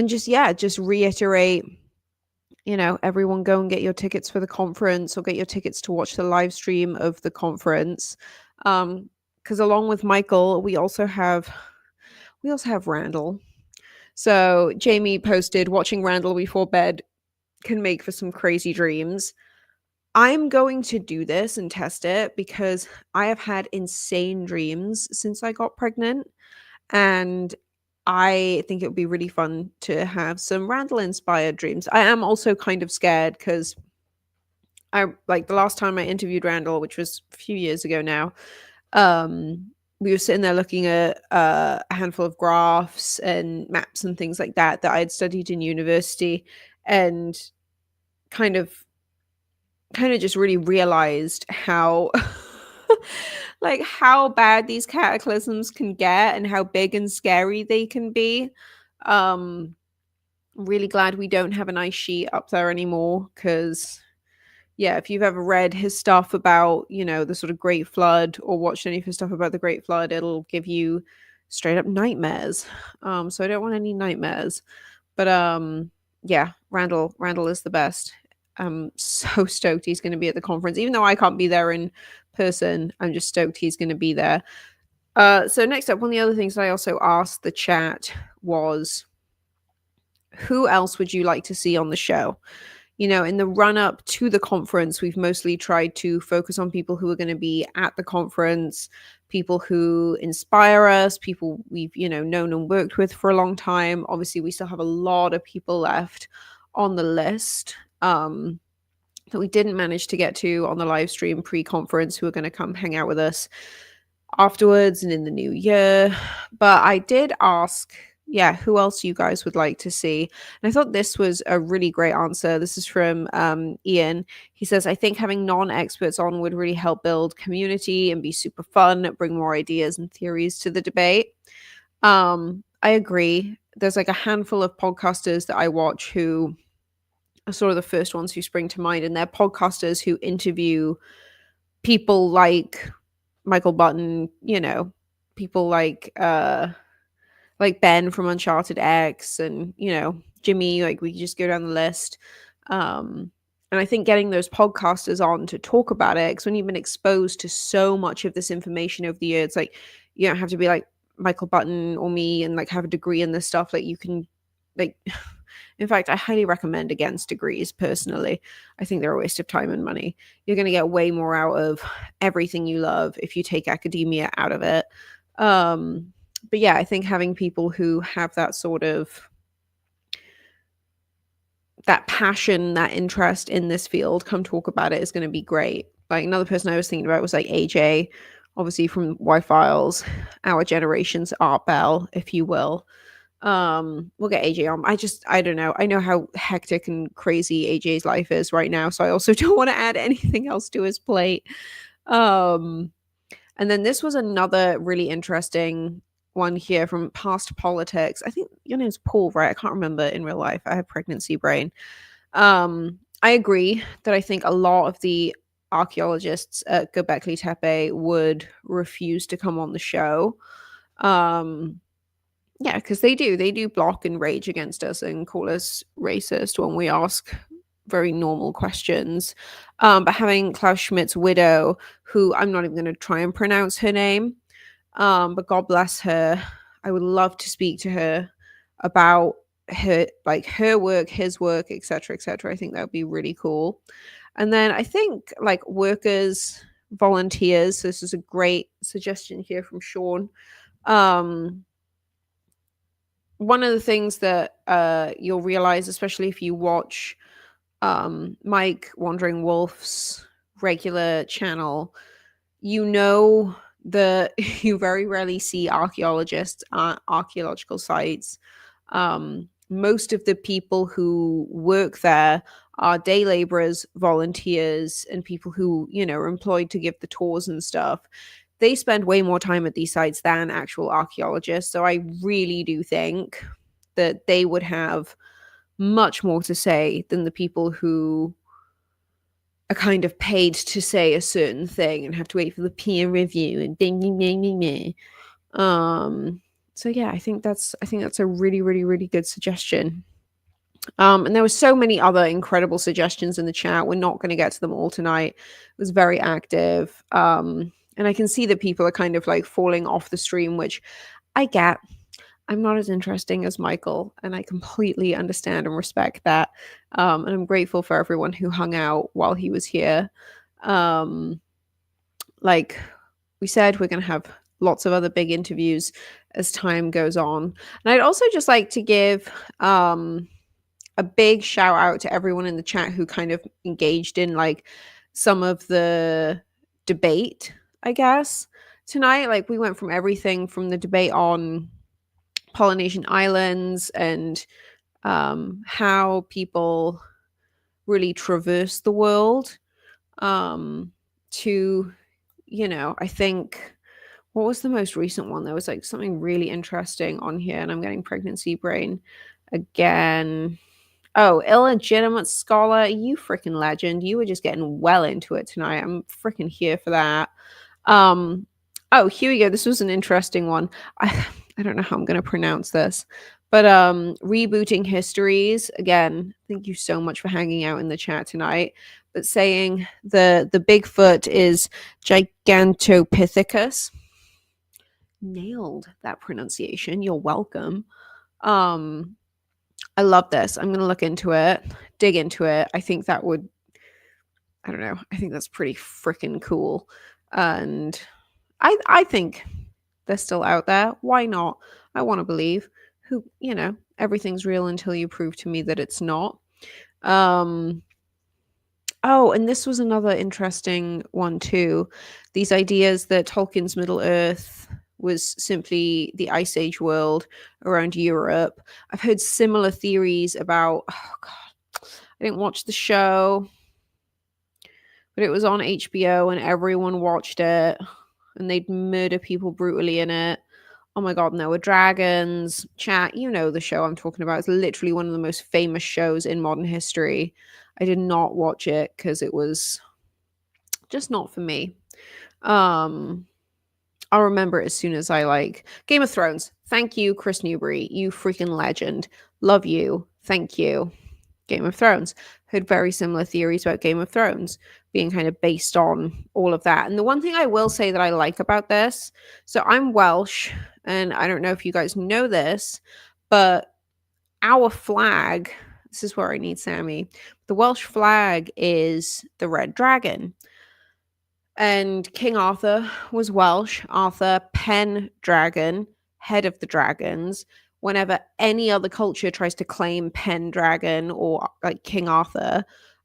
just reiterate, everyone go and get your tickets for the conference or get your tickets to watch the live stream of the conference. Because along with Michael, we also have Randall. So Jamie posted, watching Randall before bed can make for some crazy dreams. I'm going to do this and test it because I have had insane dreams since I got pregnant, and I think it would be really fun to have some Randall inspired dreams. I am also kind of scared because the last time I interviewed Randall, which was a few years ago now, we were sitting there looking at a handful of graphs and maps and things like that I had studied in university, and kind of just really realized how how bad these cataclysms can get and how big and scary they can be. I'm really glad we don't have an ice sheet up there anymore, because if you've ever read his stuff about the sort of Great Flood or watched any of his stuff about the Great Flood, it'll give you straight up nightmares. So I don't want any nightmares. But Randall is the best. I'm so stoked he's going to be at the conference, even though I can't be there in person. I'm just stoked he's going to be there. So next up, one of the other things I also asked the chat was, who else would you like to see on the show? In the run up to the conference, we've mostly tried to focus on people who are going to be at the conference, people who inspire us, people we've, known and worked with for a long time. Obviously, we still have a lot of people left on the list that we didn't manage to get to on the live stream pre-conference, who are going to come hang out with us afterwards and in the new year. But I did ask, who else you guys would like to see? And I thought this was a really great answer. This is from Ian. He says, I think having non-experts on would really help build community and be super fun, bring more ideas and theories to the debate. I agree. There's like a handful of podcasters that I watch who are sort of the first ones who spring to mind, and they're podcasters who interview people like Michael Button, you know, people like Ben from Uncharted X, and you know, Jimmy. Like, we could just go down the list. And I think getting those podcasters on to talk about it, because when you've been exposed to so much of this information over the years, it's like you don't have to be like Michael Button or me and like have a degree in this stuff. Like, you can, like, in fact, I highly recommend against degrees personally. I think they're a waste of time and money. You're going to get way more out of everything you love if you take academia out of it. But yeah, I think having people who have that sort of that passion, that interest in this field come talk about it is going to be great. Like, another person I was thinking about was like AJ, obviously from Y-Files, our generation's Art Bell, if you will. We'll get AJ on. I don't know. I know how hectic and crazy AJ's life is right now, so I also don't want to add anything else to his plate. And then this was another really interesting one here from Past Politics. I think your name's Paul, right? I can't remember in real life. I have pregnancy brain. I agree that I think a lot of the archaeologists at Göbekli Tepe would refuse to come on the show. Yeah, because they do block and rage against us and call us racist when we ask very normal questions. But having Klaus Schmidt's widow, who I'm not even going to try and pronounce her name, but God bless her, I would love to speak to her about her work, his work, etc., etc. I think that would be really cool. And then I think like workers, volunteers. So this is a great suggestion here from Sean. One of the things that you'll realize, especially if you watch Mike Wandering Wolf's regular channel, you know that you very rarely see archaeologists at archaeological sites. Most of the people who work there are day laborers, volunteers, and people who, you know, are employed to give the tours and stuff. They spend way more time at these sites than actual archaeologists. So I really do think that they would have much more to say than the people who are kind of paid to say a certain thing and have to wait for the peer review and ding ding ding ding ding. So yeah, I think that's a really, really, really good suggestion. And there were so many other incredible suggestions in the chat. We're not going to get to them all tonight. It was very active. And I can see that people are kind of like falling off the stream, which I get. I'm not as interesting as Michael, and I completely understand and respect that. And I'm grateful for everyone who hung out while he was here. Like we said, we're going to have lots of other big interviews as time goes on. And I'd also just like to give a big shout out to everyone in the chat who kind of engaged in like some of the debate, I guess, tonight. Like, we went from everything from the debate on Polynesian islands and how people really traverse the world to, you know, I think, what was the most recent one? There was like something really interesting on here, and I'm getting pregnancy brain again. Oh, illegitimate scholar, you freaking legend. You were just getting well into it tonight. I'm freaking here for that. Oh, here we go. This was an interesting one. I don't know how I'm going to pronounce this, but rebooting histories. Again, thank you so much for hanging out in the chat tonight. But saying the Bigfoot is Gigantopithecus. Nailed that pronunciation. You're welcome. I love this. I'm going to look into it, dig into it. I think that would, I don't know. I think that's pretty freaking cool. And I think they're still out there. Why not? I want to believe. Who, you know, everything's real until you prove to me that it's not. Oh, and this was another interesting one too. These ideas that Tolkien's Middle Earth was simply the Ice Age world around Europe. I've heard similar theories about, oh God, I didn't watch the show, but it was on HBO and everyone watched it, and they'd murder people brutally in it. Oh my god, Noah Dragons. Chat, you know the show I'm talking about. It's literally one of the most famous shows in modern history. I did not watch it because it was just not for me. I'll remember it as soon as I like Game of Thrones. Thank you, Chris Newbury. You freaking legend. Love you. Thank you. Game of Thrones. Heard very similar theories about Game of Thrones being kind of based on all of that. And the one thing I will say that I like about this, so I'm Welsh, and I don't know if you guys know this, but our flag, this is where I need Sammy. The Welsh flag is the red dragon. And King Arthur was Welsh. Arthur, Pendragon, head of the dragons. Whenever any other culture tries to claim Pendragon or like King Arthur,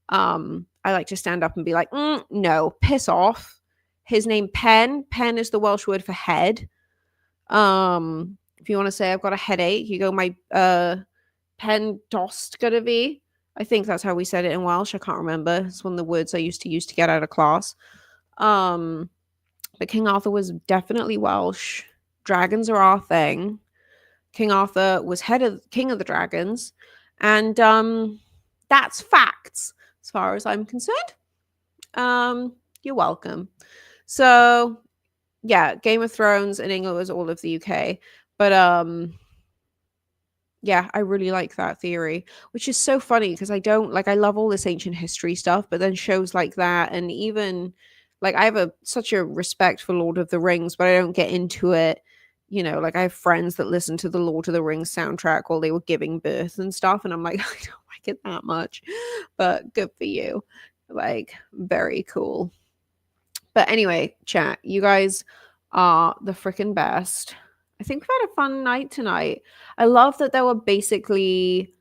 I like to stand up and be like, no, piss off. His name Pen is the Welsh word for head. If you want to say I've got a headache, you go, my pen dost gonna be. I think that's how we said it in Welsh. I can't remember. It's one of the words I used to use to get out of class. But King Arthur was definitely Welsh. Dragons are our thing. King Arthur was king of the dragons, and that's facts as far as I'm concerned. You're welcome. So yeah, Game of Thrones in England was all of the UK, but yeah, I really like that theory, which is so funny because I love all this ancient history stuff, but then shows like that, and even like I have such a respect for Lord of the Rings, but I don't get into it. You know, like I have friends that listen to the Lord of the Rings soundtrack while they were giving birth and stuff, and I'm like, I don't like it that much, but good for you. Like, very cool. But anyway, chat, you guys are the freaking best. I think we've had a fun night tonight. I love that there were basically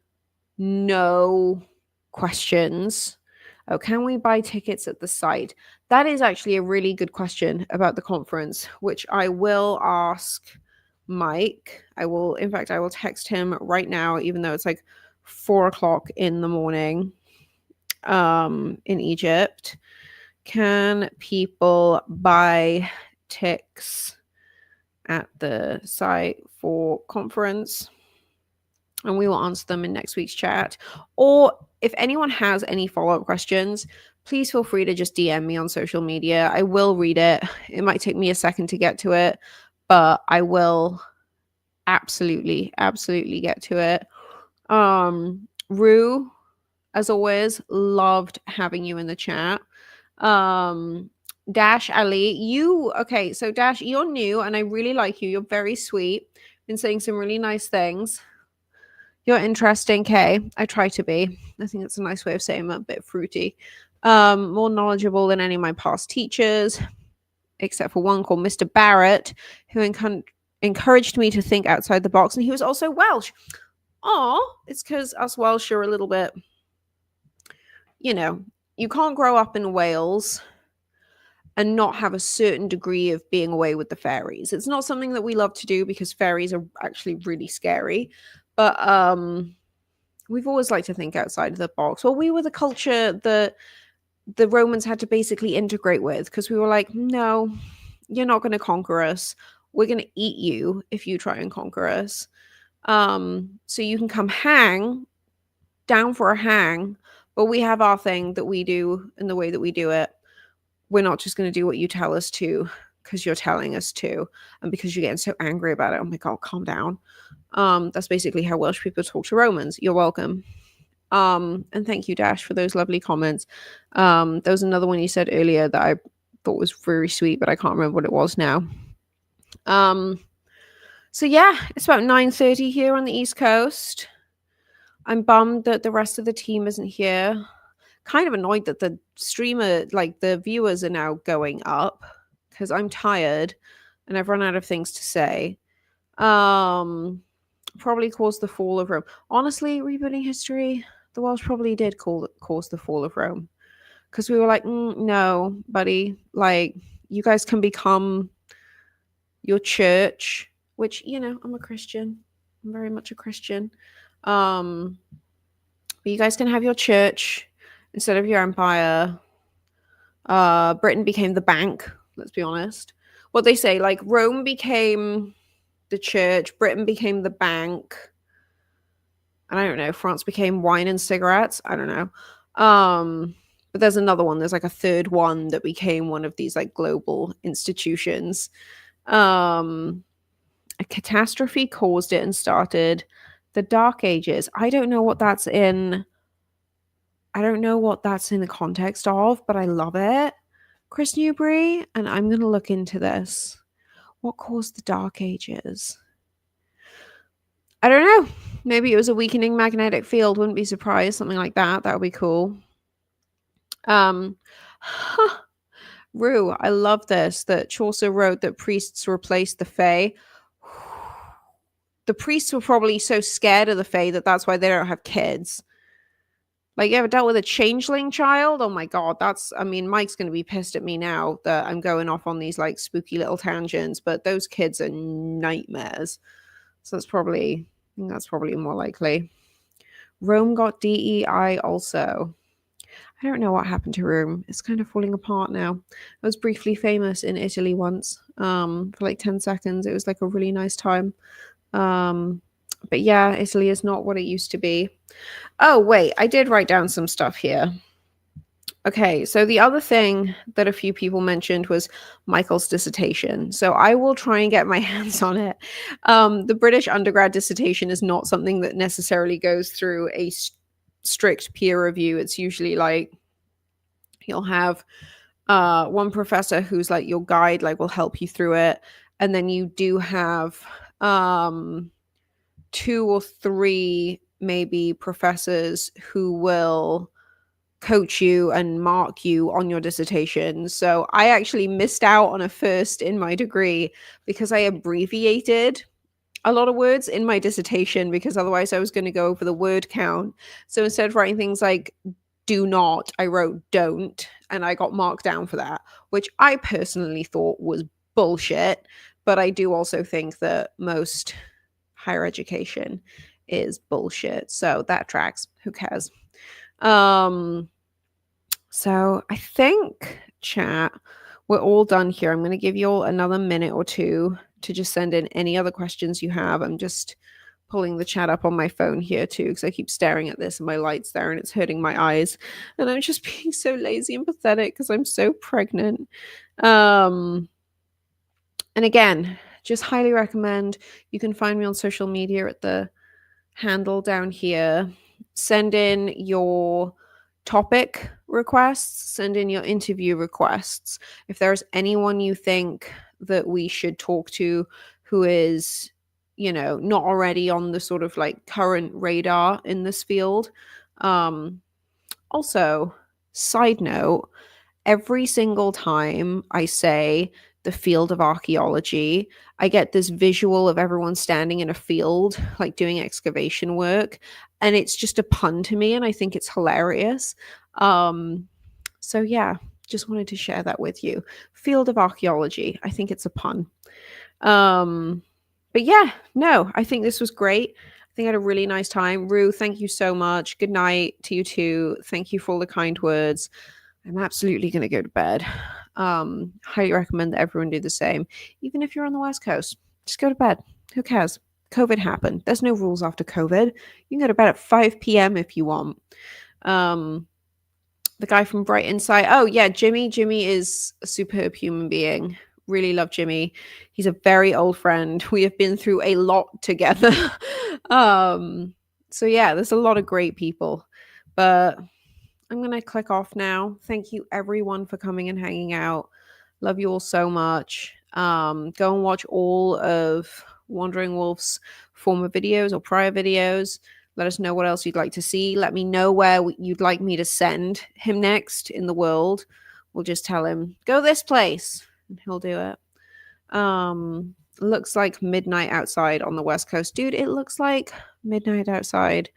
no questions. Oh, can we buy tickets at the site? That is actually a really good question about the conference, which I will ask Mike. I will text him right now, even though it's like 4:00 in the morning in Egypt. Can people buy ticks at the site for conference? And we will answer them in next week's chat. Or if anyone has any follow-up questions, please feel free to just DM me on social media. I will read it. It might take me a second to get to it, but I will absolutely get to it. Rue, as always, loved having you in the chat. Dash Ali, so Dash, you're new and I really like you. You're very sweet. Been saying some really nice things. You're interesting, Kay. I try to be. I think it's a nice way of saying I'm a bit fruity. More knowledgeable than any of my past teachers, except for one called Mr. Barrett, who encouraged me to think outside the box, and he was also Welsh. It's because us Welsh are a little bit, you can't grow up in Wales and not have a certain degree of being away with the fairies. It's not something that we love to do because fairies are actually really scary. But we've always liked to think outside of the box. Well, we were the culture that the Romans had to basically integrate with because we were like, no, you're not going to conquer us. We're going to eat you if you try and conquer us. So you can come hang down for a hang, but we have our thing that we do and the way that we do it. We're not just going to do what you tell us to because you're telling us to and because you're getting so angry about it. Oh my God, calm down. That's basically how Welsh people talk to Romans. You're welcome. And thank you, Dash, for those lovely comments. There was another one you said earlier that I thought was very sweet, but I can't remember what it was now. So yeah, it's about 9:30 here on the East Coast. I'm bummed that the rest of the team isn't here. Kind of annoyed that the streamer, like the viewers, are now going up because I'm tired and I've run out of things to say. Probably caused the fall of Rome. Honestly, rebooting history, the Welsh probably did cause the fall of Rome because we were like, no, buddy, like you guys can become your church, which, I'm a Christian. I'm very much a Christian. But you guys can have your church instead of your empire. Britain became the bank, let's be honest. What they say, like Rome became the church. Britain became the bank. And I don't know. France became wine and cigarettes. I don't know. But there's another one. There's like a third one that became one of these like global institutions. A catastrophe caused it and started the Dark Ages. I don't know what that's in. I don't know what that's in the context of, but I love it. Chris Newbury, and I'm going to look into this. What caused the Dark Ages? I don't know. Maybe it was a weakening magnetic field. Wouldn't be surprised. Something like that. That would be cool. Rue, I love this, that Chaucer wrote that priests replaced the Fae. The priests were probably so scared of the Fae that that's why they don't have kids. Like, you ever dealt with a changeling child? Oh my god, I mean, Mike's going to be pissed at me now that I'm going off on these, like, spooky little tangents, but those kids are nightmares. So that's probably more likely. Rome got DEI also. I don't know what happened to Rome. It's kind of falling apart now. I was briefly famous in Italy once, for like 10 seconds. It was like a really nice time. But yeah, Italy is not what it used to be. Oh, wait, I did write down some stuff here. Okay, so the other thing that a few people mentioned was Michael's dissertation. So I will try and get my hands on it. The British undergrad dissertation is not something that necessarily goes through a strict peer review. It's usually like you'll have one professor who's like your guide, like will help you through it. And then you do have 2 or 3 maybe professors who will coach you and mark you on your dissertation. So I actually missed out on a first in my degree because I abbreviated a lot of words in my dissertation, because otherwise I was going to go over the word count. So instead of writing things like do not, I wrote don't, and I got marked down for that, which I personally thought was bullshit. But I do also think that most higher education is bullshit. So that tracks. Who cares? So I think, chat, we're all done here. I'm going to give you all another minute or two to just send in any other questions you have. I'm just pulling the chat up on my phone here too, because I keep staring at this and my light's there and it's hurting my eyes. And I'm just being so lazy and pathetic because I'm so pregnant. And again, just highly recommend. You can find me on social media at the handle down here. Send in your topic requests, send in your interview requests. If there's anyone you think that we should talk to who is, you know, not already on the sort of like current radar in this field. Also, side note, every single time I say the field of archaeology, I get this visual of everyone standing in a field, like doing excavation work. And it's just a pun to me, and I think it's hilarious. So yeah, just wanted to share that with you. Field of archaeology. I think it's a pun. But yeah, no, I think this was great. I think I had a really nice time. Rue, thank you so much. Good night to you too. Thank you for all the kind words. I'm absolutely going to go to bed. Highly recommend that everyone do the same. Even if you're on the West Coast, just go to bed. Who cares? COVID happened. There's no rules after COVID. You can go to bed at 5 p.m. if you want. The guy from Bright Insight. Oh, yeah, Jimmy. Jimmy is a superb human being. Really love Jimmy. He's a very old friend. We have been through a lot together. So, yeah, there's a lot of great people. But I'm going to click off now. Thank you, everyone, for coming and hanging out. Love you all so much. Go and watch all of Wandering Wolf's former videos or prior videos. Let us know what else you'd like to see. Let me know where you'd like me to send him next in the world. We'll just tell him, go this place, and he'll do it. Looks like midnight outside on the West Coast. Dude, it looks like midnight outside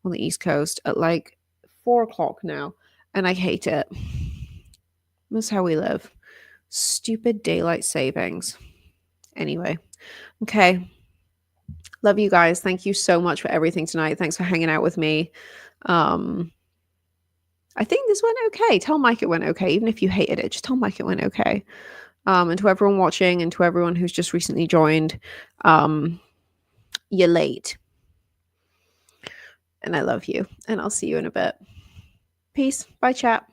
on the East Coast at like 4 o'clock now, and I hate it. That's how we live. Stupid daylight savings. Anyway, okay. Love you guys. Thank you so much for everything tonight. Thanks for hanging out with me. I think this went okay. Tell Mike it went okay. Even if you hated it, just tell Mike it went okay. And to everyone watching and to everyone who's just recently joined, you're late. And I love you. And I'll see you in a bit. Peace. Bye, chat.